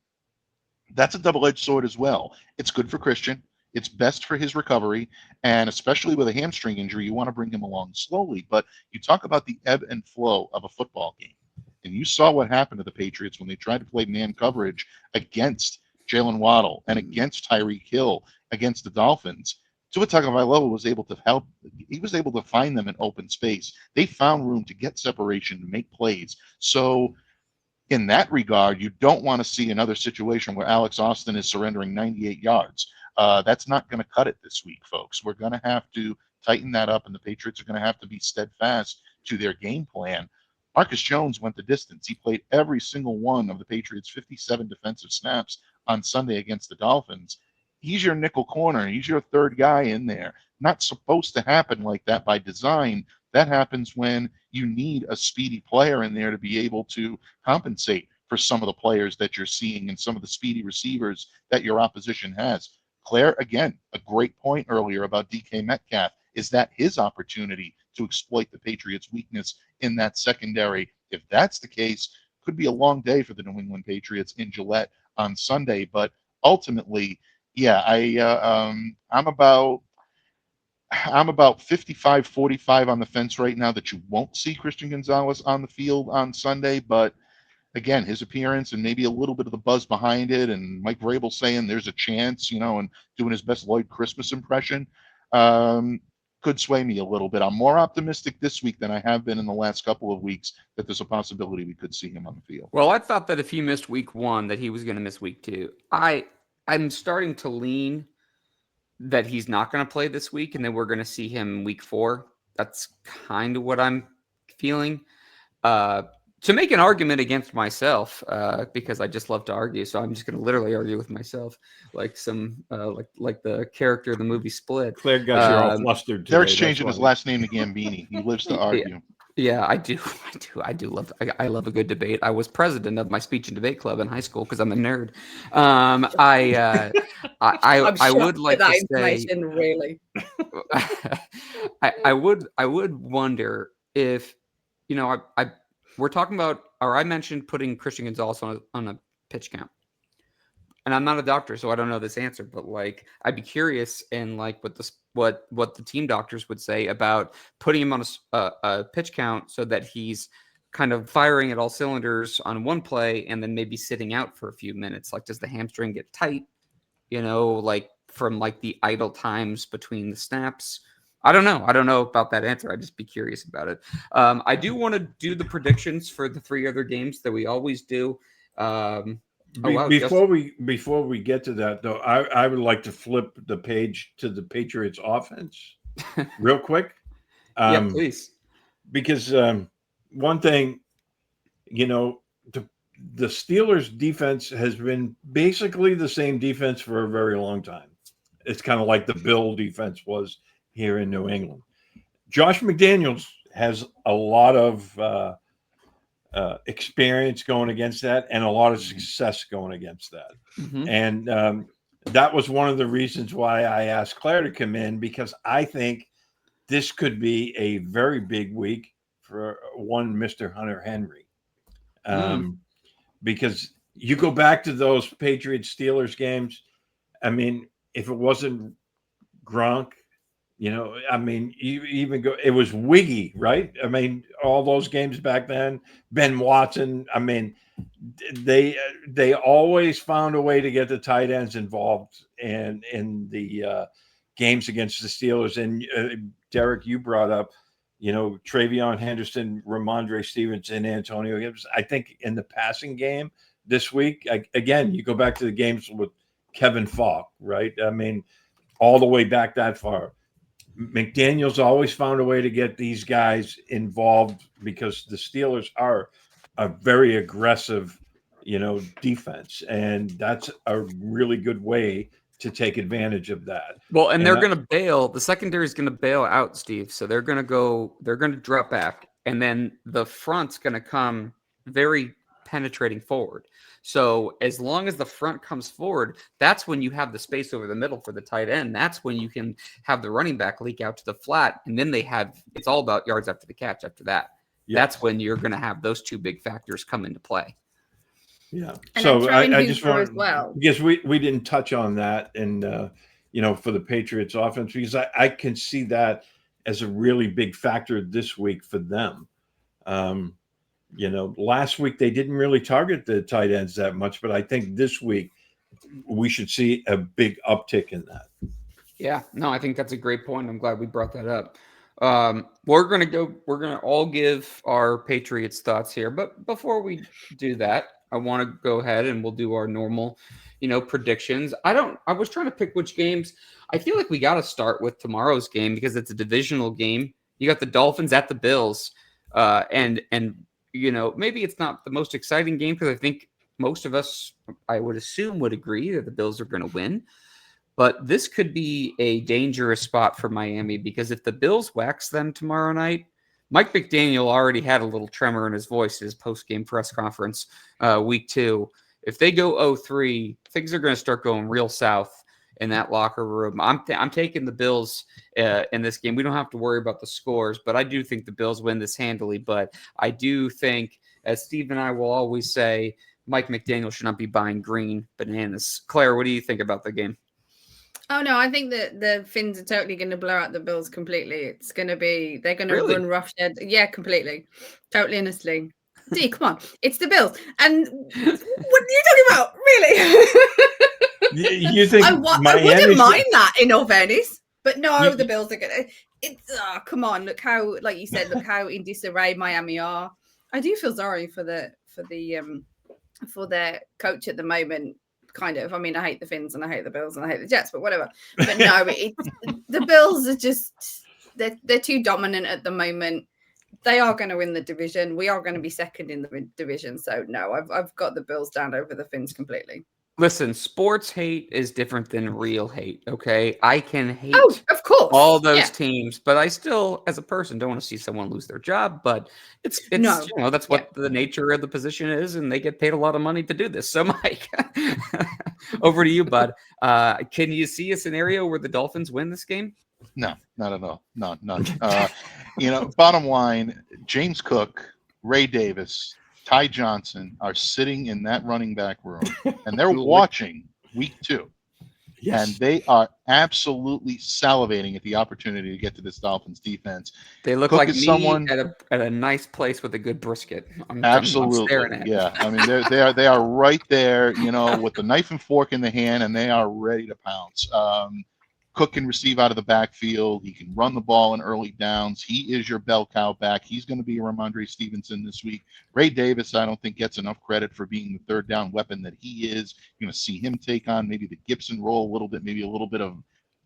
that's a double-edged sword as well. It's good for Christian. It's best for his recovery, and especially with a hamstring injury, you want to bring him along slowly. But you talk about the ebb and flow of a football game, and you saw what happened to the Patriots when they tried to play man coverage against Jalen Waddle and against Tyreek Hill against the Dolphins. Tua Tagovailoa was able to help. He was able to find them in open space. They found room to get separation, to make plays. So in that regard, you don't want to see another situation where Alex Austin is surrendering 98 yards. That's not going to cut it this week, folks. We're going to have to tighten that up, and the Patriots are going to have to be steadfast to their game plan. Marcus Jones went the distance. He played every single one of the Patriots' 57 defensive snaps on Sunday against the Dolphins. He's your nickel corner. He's your third guy in there. Not supposed to happen like that by design. That happens when you need a speedy player in there to be able to compensate for some of the players that you're seeing and some of the speedy receivers that your opposition has. Claire, again, a great point earlier about DK Metcalf. Is that his opportunity to exploit the Patriots' weakness in that secondary? If that's the case, could be a long day for the New England Patriots in Gillette on Sunday. But ultimately, yeah, I'm about 55-45 on the fence right now that you won't see Christian Gonzalez on the field on Sunday. But again, his appearance and maybe a little bit of the buzz behind it, and Mike Vrabel saying there's a chance, and doing his best Lloyd Christmas impression, could sway me a little bit. I'm more optimistic this week than I have been in the last couple of weeks that there's a possibility we could see him on the field. Well, I thought that if he missed week 1, that he was going to miss week 2. I'm starting to lean that he's not going to play this week, and then we're going to see him week 4. That's kind of what I'm feeling. To make an argument against myself, because I just love to argue, so I'm just going to literally argue with myself, like some like the character of the movie Split. Claire got you all flustered today. Derek's changing his last name to Gambini. He lives to argue. Yeah, I do love. I love a good debate. I was president of my speech and debate club in high school because I'm a nerd. I would like that to say, really. I would wonder if, we're talking about, or I mentioned putting Christian Gonzalez on a pitch count. And I'm not a doctor, so I don't know this answer, but I'd be curious in what the team doctors would say about putting him on a pitch count so that he's kind of firing at all cylinders on one play and then maybe sitting out for a few minutes. Does the hamstring get tight, from the idle times between the snaps? I don't know. I don't know about that answer. I'd just be curious about it. I do want to do the predictions for the 3 other games that we always do. Before we get to that, though, I would like to flip the page to the Patriots offense real quick. Yeah, please. Because one thing, the Steelers' defense has been basically the same defense for a very long time. It's kind of like the Bill defense was here in New England. Josh McDaniels has a lot of experience going against that and a lot of success going against that. Mm-hmm. And that was one of the reasons why I asked Claire to come in, because I think this could be a very big week for one Mr. Hunter Henry. Because you go back to those Patriots Steelers games. I mean, if it wasn't Gronk, you even go, it was Wiggy, right? I mean, all those games back then, Ben Watson, I mean, they always found a way to get the tight ends involved in the games against the Steelers. And Derek, you brought up, Travion Henderson, Ramondre Stevenson, Antonio Gibbs. I think in the passing game this week, again, you go back to the games with Kevin Falk, right? I mean, all the way back that far. McDaniels always found a way to get these guys involved because the Steelers are a very aggressive, defense. And that's a really good way to take advantage of that. Well, and they're going to bail. The secondary is going to bail out, Steve. So they're going to drop back. And then the front's going to come very penetrating forward. So as long as the front comes forward, that's when you have the space over the middle for the tight end. That's when you can have the running back leak out to the flat. And then it's all about yards after the catch after that. Yes. That's when you're going to have those 2 big factors come into play. Yeah. And so I just want as well, because we didn't touch on that. And, for the Patriots offense, because I can see that as a really big factor this week for them. Last week they didn't really target the tight ends that much, but I think this week we should see a big uptick in that. Yeah, no, I think that's a great point. I'm glad we brought that up. We're going to all give our Patriots thoughts here, but before we do that, I want to go ahead and we'll do our normal, predictions. I was trying to pick which games. I feel like we got to start with tomorrow's game because it's a divisional game. You got the Dolphins at the Bills, and maybe it's not the most exciting game because I think most of us, I would assume, would agree that the Bills are going to win. But this could be a dangerous spot for Miami because if the Bills wax them tomorrow night, Mike McDaniel already had a little tremor in his voice at his post-game press conference week 2. If they go 0-3, things are going to start going real south in that locker room. I'm taking the Bills in this game. We don't have to worry about the scores, but I do think the Bills win this handily. But I do think, as Steve and I will always say, Mike McDaniel should not be buying green bananas. Claire, what do you think about the game? Oh no, I think that the Finns are totally going to blow out the Bills completely. It's going to be, they're going to run roughshed. Yeah, completely. Totally, honestly. D, come on. It's the Bills. And what are you talking about? Really? You think I wouldn't mind that, in all fairness. But no, the Bills are going to, come on. Look how, like you said, look how in disarray Miami are. I do feel sorry for their coach at the moment. Kind of. I mean, I hate the Finns and I hate the Bills and I hate the Jets, but whatever. But no, the Bills are just, they're too dominant at the moment. They are going to win the division. We are going to be second in the division. So no, I've got the Bills down over the Finns completely. Listen, sports hate is different than real hate, okay? I can hate of course. all those teams, but I still, as a person, don't want to see someone lose their job. But it's that's what the nature of the position is, and they get paid a lot of money to do this. So, Mike, over to you, bud. Can you see a scenario where the Dolphins win this game? No, not at all. None. Bottom line, James Cook, Ray Davis, Ty Johnson are sitting in that running back room, and they're watching week 2. Yes. And they are absolutely salivating at the opportunity to get to this Dolphins defense. They look like me at a nice place with a good brisket. Absolutely. Yeah. I mean, they are right there, with the knife and fork in the hand, and they are ready to pounce. Cook can receive out of the backfield. He can run the ball in early downs. He is your bell cow back. He's going to be your Ramondre Stevenson this week. Ray Davis, I don't think, gets enough credit for being the third down weapon that he is. You're going to see him take on maybe the Gibson role a little bit, maybe a little bit of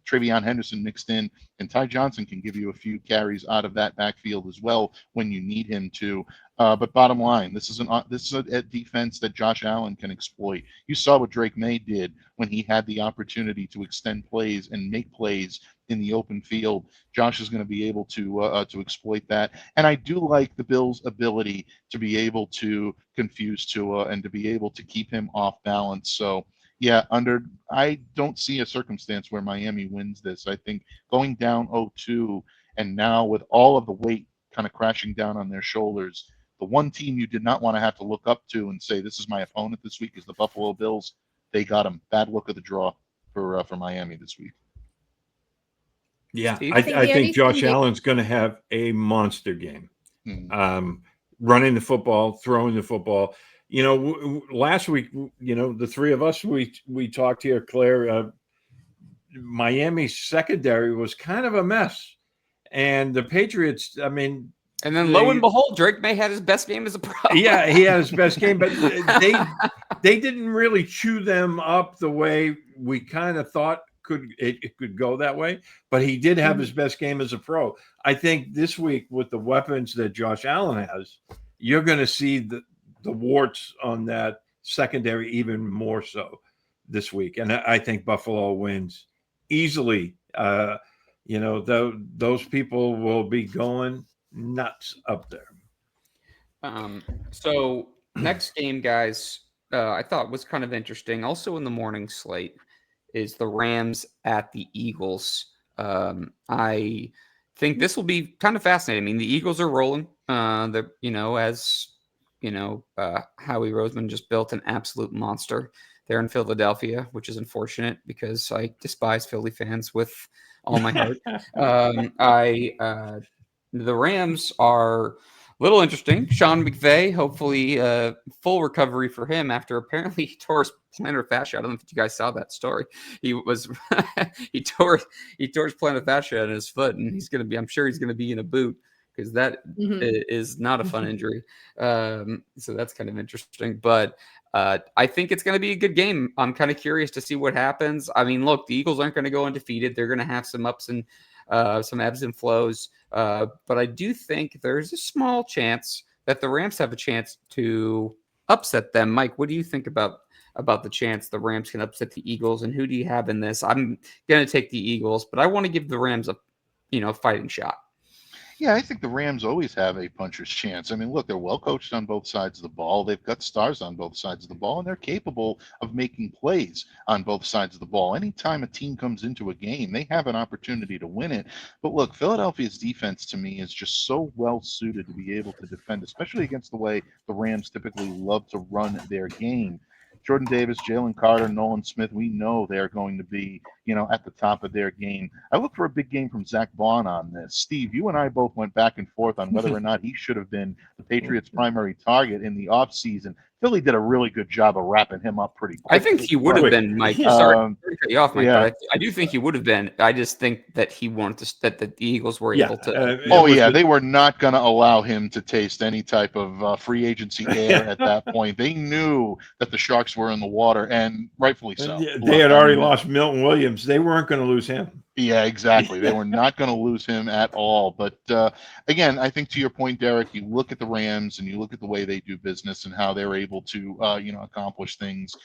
Travion Henderson mixed in. And Ty Johnson can give you a few carries out of that backfield as well when you need him to. But bottom line, this is a defense that Josh Allen can exploit. You saw what Drake May did when he had the opportunity to extend plays and make plays in the open field. Josh is going to be able to exploit that. And I do like the Bills' ability to be able to confuse Tua and to be able to keep him off balance. So, yeah, I don't see a circumstance where Miami wins this. I think going down 0-2 and now with all of the weight kind of crashing down on their shoulders, the one team you did not want to have to look up to and say, this is my opponent this week, is the Buffalo Bills. They got them. Bad look of the draw for Miami this week. Yeah, I think Josh Allen's going to have a monster game. Running the football, throwing the football. Last week, the three of us, we talked here, Claire, Miami's secondary was kind of a mess. And the Patriots, I mean, and then lo and behold, Drake May had his best game as a pro. Yeah, he had his best game, but they didn't really chew them up the way we kind of thought it could go that way. But he did have his best game as a pro. I think this week with the weapons that Josh Allen has, you're going to see the warts on that secondary even more so this week. And I think Buffalo wins easily. Those people will be going nuts up there. So next game, guys, I thought was kind of interesting. Also in the morning slate is the Rams at the Eagles. I think this will be kind of fascinating. I mean, the Eagles are rolling. Howie Roseman just built an absolute monster there in Philadelphia, which is unfortunate because I despise Philly fans with all my heart. The Rams are a little interesting. Sean McVay, hopefully full recovery for him after apparently he tore his plantar fascia. I don't know if you guys saw that story. He tore his plantar fascia in his foot, and I'm sure he's gonna be in a boot because that is not a fun injury. So that's kind of interesting. But I think it's going to be a good game. I'm kind of curious to see what happens. I mean, look, the Eagles aren't going to go undefeated. They're going to have some ups and some ebbs and flows. But I do think there's a small chance that the Rams have a chance to upset them. Mike, what do you think about about the chance the Rams can upset the Eagles. And who do you have in this? I'm going to take the Eagles, but I want to give the Rams a fighting shot. Yeah, I think the Rams always have a puncher's chance. I mean, look, they're well coached on both sides of the ball. They've got stars on both sides of the ball, and they're capable of making plays on both sides of the ball. Anytime a team comes into a game, they have an opportunity to win it. But look, Philadelphia's defense to me is just so well suited to be able to defend, especially against the way the Rams typically love to run their game. Jordan Davis, Jalen Carter, Nolan Smith, we know they're going to be, at the top of their game. I look for a big game from Zach Vaughn on this. Steve, you and I both went back and forth on whether or not he should have been the Patriots' primary target in the offseason. Philly did a really good job of wrapping him up pretty quickly. I think he would have been, Mike. Sorry to cut you off, Mike, but I do think he would have been. I just think that he wanted that the Eagles were able to. They were not going to allow him to taste any type of free agency air at that point. They knew that the Sharks were in the water, and rightfully so. They had already lost Milton Williams. They weren't going to lose him. Yeah, exactly. They were not going to lose him at all. But again, I think to your point, Derek, you look at the Rams and you look at the way they do business and how they're able to, accomplish things.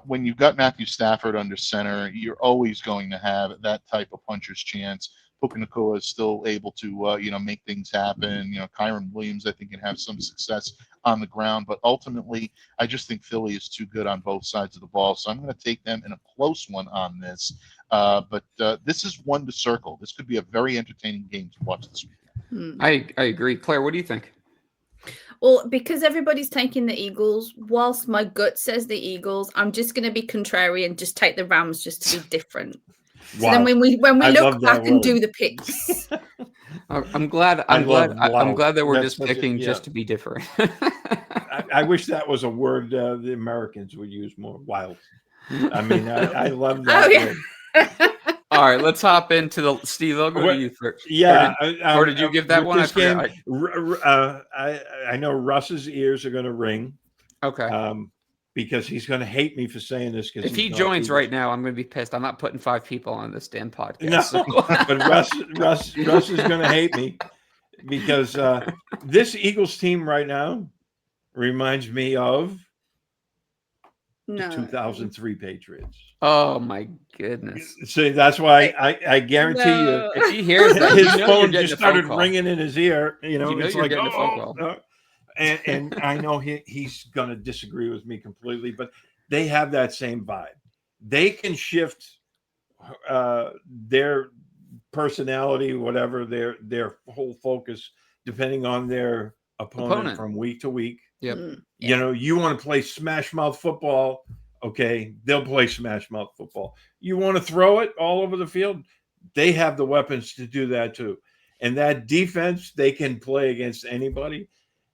When you've got Matthew Stafford under center, you're always going to have that type of puncher's chance. Puka Nacua is still able to, make things happen. Kyron Williams, I think, can have some success on the ground. But ultimately, I just think Philly is too good on both sides of the ball. So I'm going to take them in a close one on this. But this is one to circle. This could be a very entertaining game to watch this weekend. I agree. Claire, what do you think? Well, because everybody's taking the Eagles, whilst my gut says the Eagles, I'm just going to be contrary and just take the Rams just to be different. So then when we look back and do the picks, I'm glad that we're just picking just to be different. I wish that was a word the Americans would use more. Wild. I mean, I love that word. All right, let's hop into the Steve. I'll go to you first. Yeah, or did you give that one? I know Russ's ears are going to ring. Okay. Because he's going to hate me for saying this. If he joins right now, I'm going to be pissed. I'm not putting 5 people on this damn podcast. No, so. But Russ is going to hate me because this Eagles team right now reminds me of the 2003 Patriots. Oh my goodness! See, that's why I guarantee you, if he hears that, his phone just started ringing in his ear. It's like, and I know he's going to disagree with me completely, but they have that same vibe. They can shift their personality, whatever their whole focus, depending on their opponent from week to week. Yep. You want to play smash mouth football. Okay, they'll play smash mouth football. You want to throw it all over the field? They have the weapons to do that too. And that defense, they can play against anybody.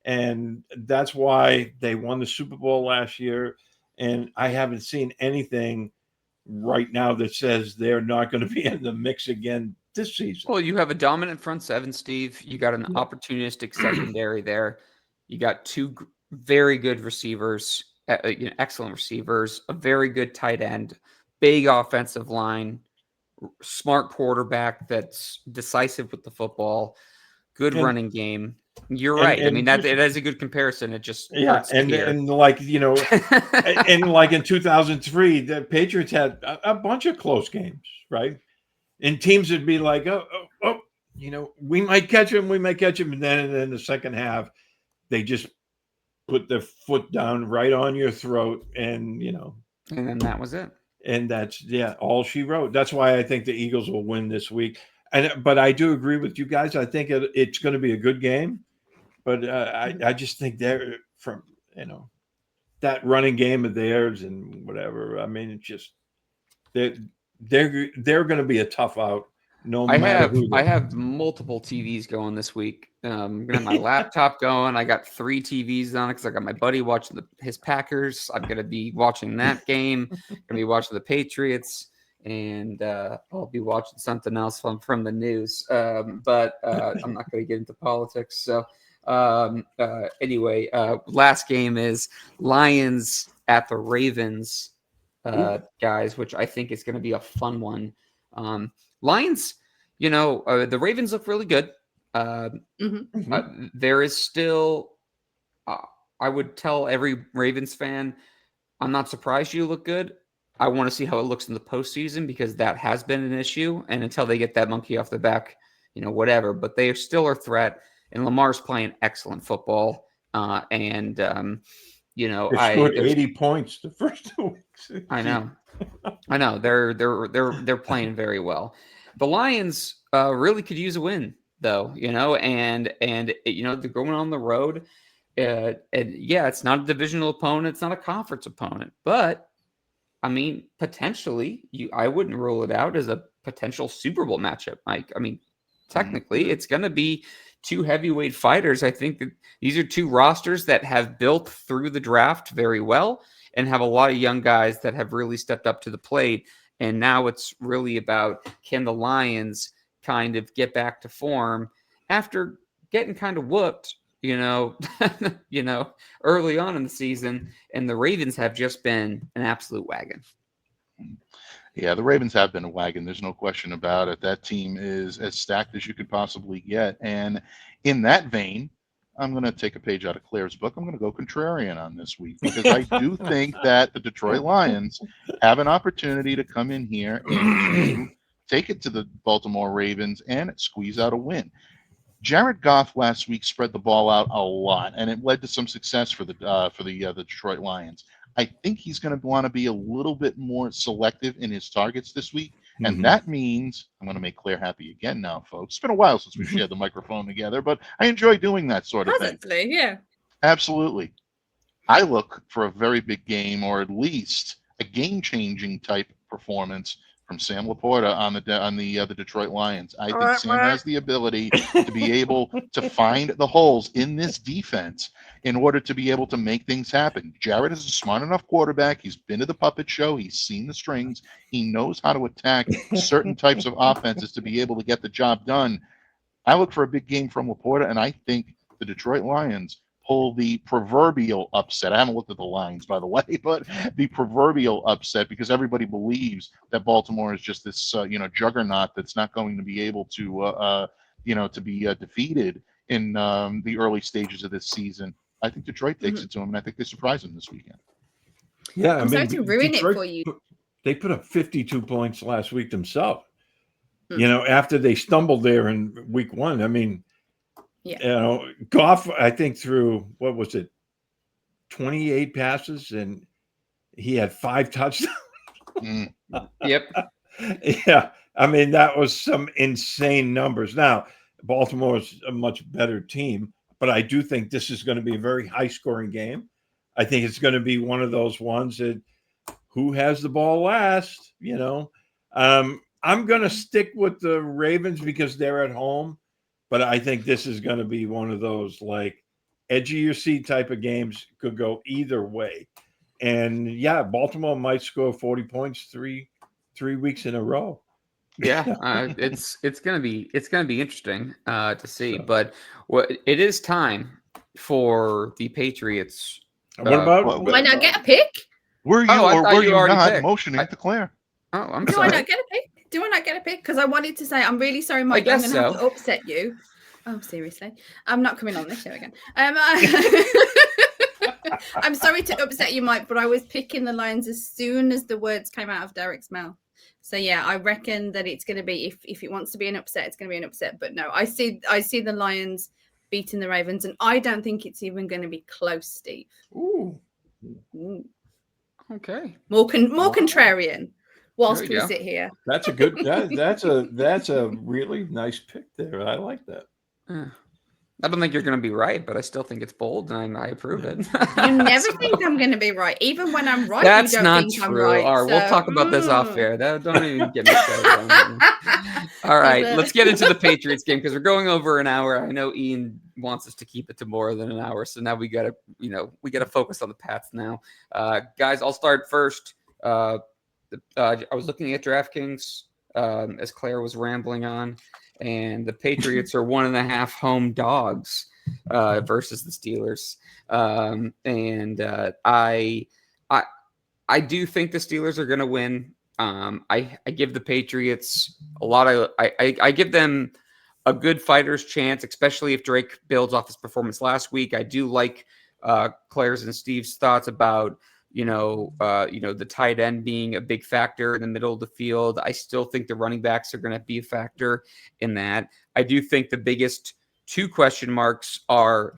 And that's why they won the Super Bowl last year. And I haven't seen anything right now that says they're not going to be in the mix again this season. Well, you have a dominant front seven, Steve. You got an opportunistic secondary there. You got 2 very good receivers. Excellent receivers, a very good tight end, big offensive line, smart quarterback that's decisive with the football, good running game. You're right. I mean, that is a good comparison. It just and like and like in 2003, the Patriots had a bunch of close games, right? And teams would be like, we might catch him, and then in the second half, they just put their foot down right on your throat, and and then that was it. And that's all she wrote. That's why I think the Eagles will win this week. But I do agree with you guys. I think it's going to be a good game. But I just think they're from that running game of theirs and whatever. I mean, it's just they're going to be a tough out. I have multiple TVs going this week. I'm gonna have my laptop going. I got 3 TVs on it because I got my buddy watching his Packers. I'm gonna be watching that game. Gonna be watching the Patriots, and I'll be watching something else from the news. But I'm not gonna get into politics. So anyway, last game is Lions at the Ravens, guys, which I think is gonna be a fun one. Lions, the Ravens look really good. There is still, I would tell every Ravens fan, I'm not surprised you look good. I want to see how it looks in the postseason because that has been an issue. And until they get that monkey off the back, whatever. But they are still a threat. And Lamar's playing excellent football. They scored 80 points the first 2 weeks. I know. They're playing very well. The Lions really could use a win, though. And they're going on the road. And yeah, it's not a divisional opponent. It's not a conference opponent. But, I mean, potentially, I wouldn't rule it out as a potential Super Bowl matchup, Mike. I mean, technically, it's going to be two heavyweight fighters. I think that these are two rosters that have built through the draft very well and have a lot of young guys that have really stepped up to the plate. And now it's really about, can the Lions kind of get back to form after getting kind of whooped, early on in the season, and the Ravens have just been an absolute wagon. Yeah, the Ravens have been a wagon. There's no question about it. That team is as stacked as you could possibly get. And in that vein, I'm going to take a page out of Claire's book. I'm going to go contrarian on this week because I do think that the Detroit Lions have an opportunity to come in here and take it to the Baltimore Ravens and squeeze out a win. Jared Goff last week spread the ball out a lot, and it led to some success for the Detroit Lions. I think he's going to want to be a little bit more selective in his targets this week, and that means I'm going to make Claire happy again now, folks. It's been a while since we've shared the microphone together, but I enjoy doing that sort of thing. Yeah. Absolutely. I look for a very big game, or at least a game-changing type performance from Sam Laporta on the Detroit Lions. I think Sam has the ability to be able to find the holes in this defense in order to be able to make things happen. Jared is a smart enough quarterback. He's been to the puppet show. He's seen the strings. He knows how to attack certain types of offenses to be able to get the job done. I look for a big game from Laporta, and I think the Detroit Lions pull the proverbial upset. I haven't looked at the lines, by the way, but the proverbial upset, because everybody believes that Baltimore is just this, juggernaut that's not going to be able to, to be defeated in the early stages of this season. I think Detroit takes it to them, and I think they surprise them this weekend. Yeah, I'm sorry to ruin Detroit, it for you. They put up 52 points last week themselves. After they stumbled there in week 1. I mean, Goff, I think, threw, 28 passes, and he had 5 touchdowns. Yep. Yeah. I mean, that was some insane numbers. Now, Baltimore's a much better team, but I do think this is going to be a very high-scoring game. I think it's going to be one of those ones that who has the ball last, I'm going to stick with the Ravens because they're at home. But I think this is going to be one of those like edge of your seat type of games. Could go either way. And yeah, Baltimore might score 40 points three weeks in a row. Yeah, it's gonna be interesting to see. But it is time for the Patriots. What about? Why not get a pick? Were you were you not picked. Motioning to Claire? Oh, I'm Do sorry. I not get a pick? Do I not get a pick? Because I wanted to say, I'm really sorry, Mike. I'm going to have to upset you. Oh, seriously? I'm not coming on this show again. I'm sorry to upset you, Mike, but I was picking the Lions as soon as the words came out of Derek's mouth. So, yeah, I reckon that it's going to be, if it wants to be an upset, it's going to be an upset. But no, I see the Lions beating the Ravens, and I don't think it's even going to be close, Steve. Ooh. Okay. More contrarian. Whilst we sit here, that's a good. That's a really nice pick there. I like that. I don't think you're going to be right, but I still think it's bold, and I approve it. You never think I'm going to be right, even when I'm right. That's you don't not think true. I'm right, All right, we'll talk about this off air. Don't even get me started. All right, let's get into the Patriots game because we're going over an hour. I know Ian wants us to keep it to more than an hour, so now we got to focus on the Pats now, guys. I'll start first. I was looking at DraftKings as Claire was rambling on, and the Patriots are 1.5 home dogs versus the Steelers. I do think the Steelers are going to win. I give the Patriots a lot of. I give them a good fighter's chance, especially if Drake builds off his performance last week. I do like Claire's and Steve's thoughts about the tight end being a big factor in the middle of the field. I still think the running backs are going to be a factor in that. I do think the biggest two question marks are,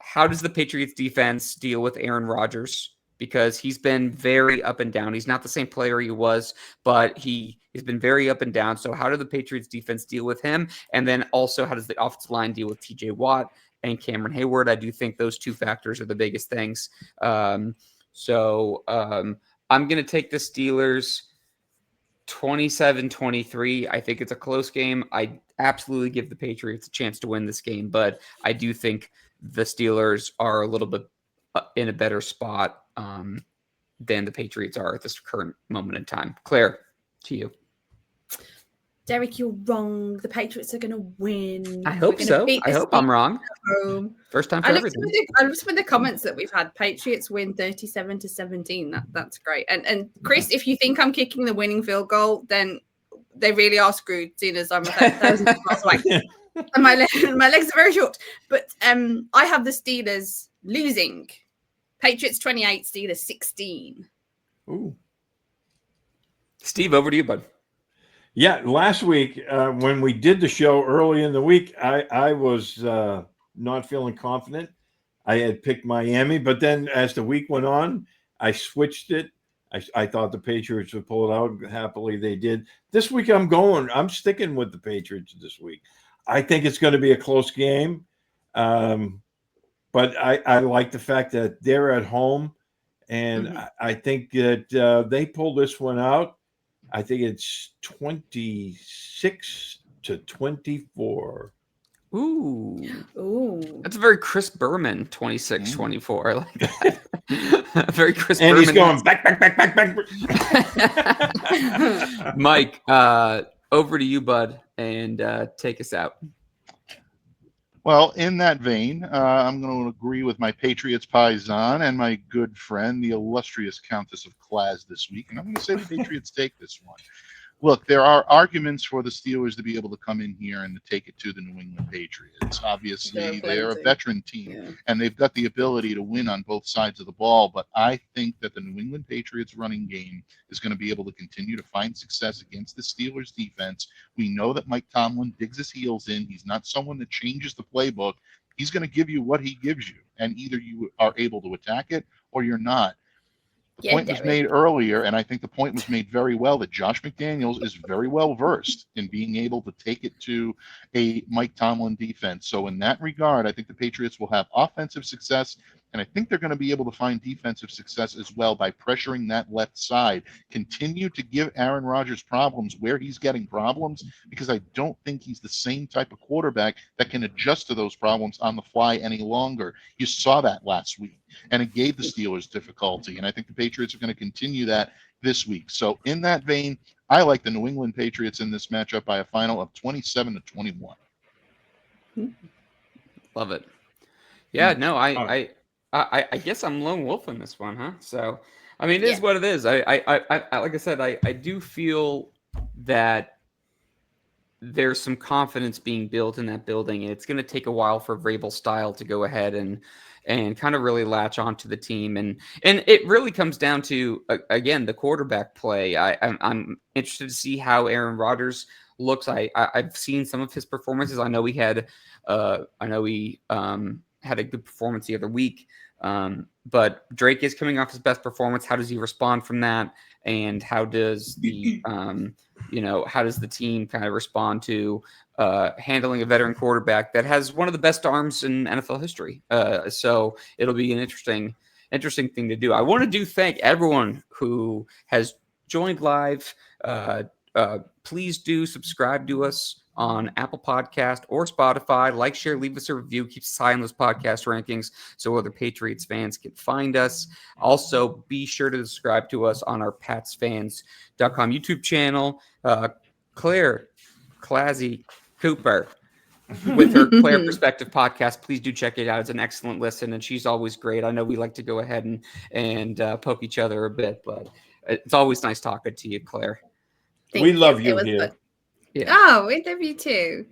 how does the Patriots defense deal with Aaron Rodgers? Because he's been very up and down. He's not the same player he was, but he's been very up and down. So how do the Patriots defense deal with him? And then also, how does the offensive line deal with TJ Watt and Cameron Hayward? I do think those two factors are the biggest things. So I'm going to take the Steelers 27-23. I think it's a close game. I absolutely give the Patriots a chance to win this game, but I do think the Steelers are a little bit in a better spot than the Patriots are at this current moment in time. Claire, to you. Derek, you're wrong. The Patriots are going to win. I hope so. I hope I'm wrong. First time for everything. I looked with the comments that we've had. Patriots win 37-17. That's great. And Chris, if you think I'm kicking the winning field goal, then they really are screwed, seeing as I'm 1,000 miles away. And my legs are very short. But I have the Steelers losing. Patriots 28, Steelers 16. Ooh. Steve, over to you, bud. Yeah, last week when we did the show early in the week, I was not feeling confident. I had picked Miami, but then as the week went on, I switched it. I thought the Patriots would pull it out. Happily, they did. This week, I'm sticking with the Patriots this week. I think it's going to be a close game, but I like the fact that they're at home, and I think that they pull this one out. I think it's 26-24. Ooh. That's a very Chris Berman 26-24. I like that. Very Chris and Berman. And he's going back. Mike, over to you, bud, and take us out. Well, in that vein, I'm going to agree with my Patriots paisan and my good friend, the illustrious Countess of Claz this week, and I'm going to say the Patriots take this one. Look, there are arguments for the Steelers to be able to come in here and to take it to the New England Patriots. Obviously, they're a veteran team, and they've got the ability to win on both sides of the ball, but I think that the New England Patriots running game is going to be able to continue to find success against the Steelers defense. We know that Mike Tomlin digs his heels in. He's not someone that changes the playbook. He's going to give you what he gives you, and either you are able to attack it or you're not. The point was made earlier, and I think the point was made very well, that Josh McDaniels is very well versed in being able to take it to a Mike Tomlin defense. So in that regard, I think the Patriots will have offensive success, and I think they're going to be able to find defensive success as well by pressuring that left side. Continue to give Aaron Rodgers problems where he's getting problems, because I don't think he's the same type of quarterback that can adjust to those problems on the fly any longer. You saw that last week, and it gave the Steelers difficulty, and I think the Patriots are going to continue that this week. So in that vein, I like the New England Patriots in this matchup by a final of 27-21. Love it. Yeah, no, I guess I'm lone wolf in this one, huh? So, I mean, it is what it is. I like I said, I do feel that there's some confidence being built in that building, and it's going to take a while for Vrabel style to go ahead and kind of really latch onto the team, and it really comes down to again the quarterback play. I'm interested to see how Aaron Rodgers looks. I've seen some of his performances. I know he had a good performance the other week. But Drake is coming off his best performance. How does he respond from that? And how does the how does the team kind of respond to handling a veteran quarterback that has one of the best arms in NFL history? So it'll be an interesting thing to do. I want to thank everyone who has joined live. Please do subscribe to us on Apple Podcast or Spotify. Like, share, leave us a review. Keeps us high on those podcast rankings so other Patriots fans can find us. Also, be sure to subscribe to us on our PatsFans.com YouTube channel. Clare Cooper with her Clare Perspective podcast. Please do check it out. It's an excellent listen, and she's always great. I know we like to go ahead and poke each other a bit, but it's always nice talking to you, Claire. We love you here. Yeah. Oh, we love you too.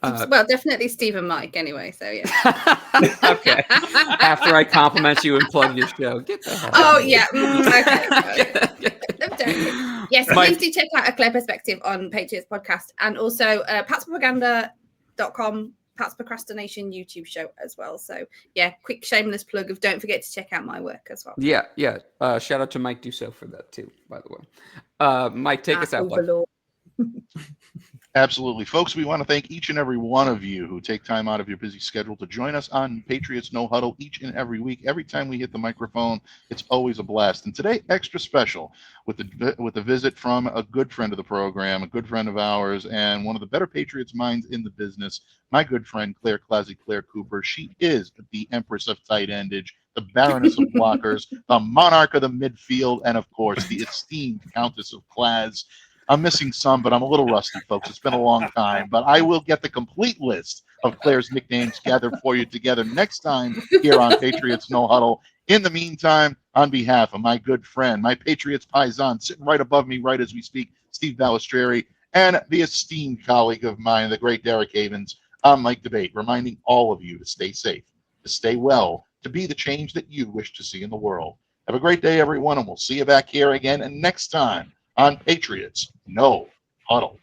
Well, definitely Steve and Mike anyway, so yeah. Okay. After I compliment you and plug your show, get the hell Oh, out of yeah. here. I'm joking. Yes, Mike- please do check out A Clare Perspective on Patriots podcast, and also PatsPropoganda.com, Pat's Procrastination YouTube show as well. So yeah, quick shameless plug of don't forget to check out my work as well. Yeah. Shout out to Mike Dussault for that too, by the way. Mike, take us out, bud. Overlord. Absolutely. Folks, we want to thank each and every one of you who take time out of your busy schedule to join us on Patriots No Huddle each and every week. Every time we hit the microphone, it's always a blast. And today, extra special with a visit from a good friend of the program, a good friend of ours, and one of the better Patriots minds in the business, my good friend, Clare Cooper. She is the Empress of tight endage, the Baroness of blockers, the monarch of the midfield, and of course, the esteemed Countess of Class. I'm missing some, but I'm a little rusty, folks. It's been a long time, but I will get the complete list of Clare's nicknames gathered for you together next time here on Patriots No Huddle. In the meantime, on behalf of my good friend, my Patriots paisan, sitting right above me right as we speak, Steve Balestrieri, and the esteemed colleague of mine, the great Derek Havens, I'm Mike Debate, reminding all of you to stay safe, to stay well, to be the change that you wish to see in the world. Have a great day, everyone, and we'll see you back here again and next time on Patriots No Huddle.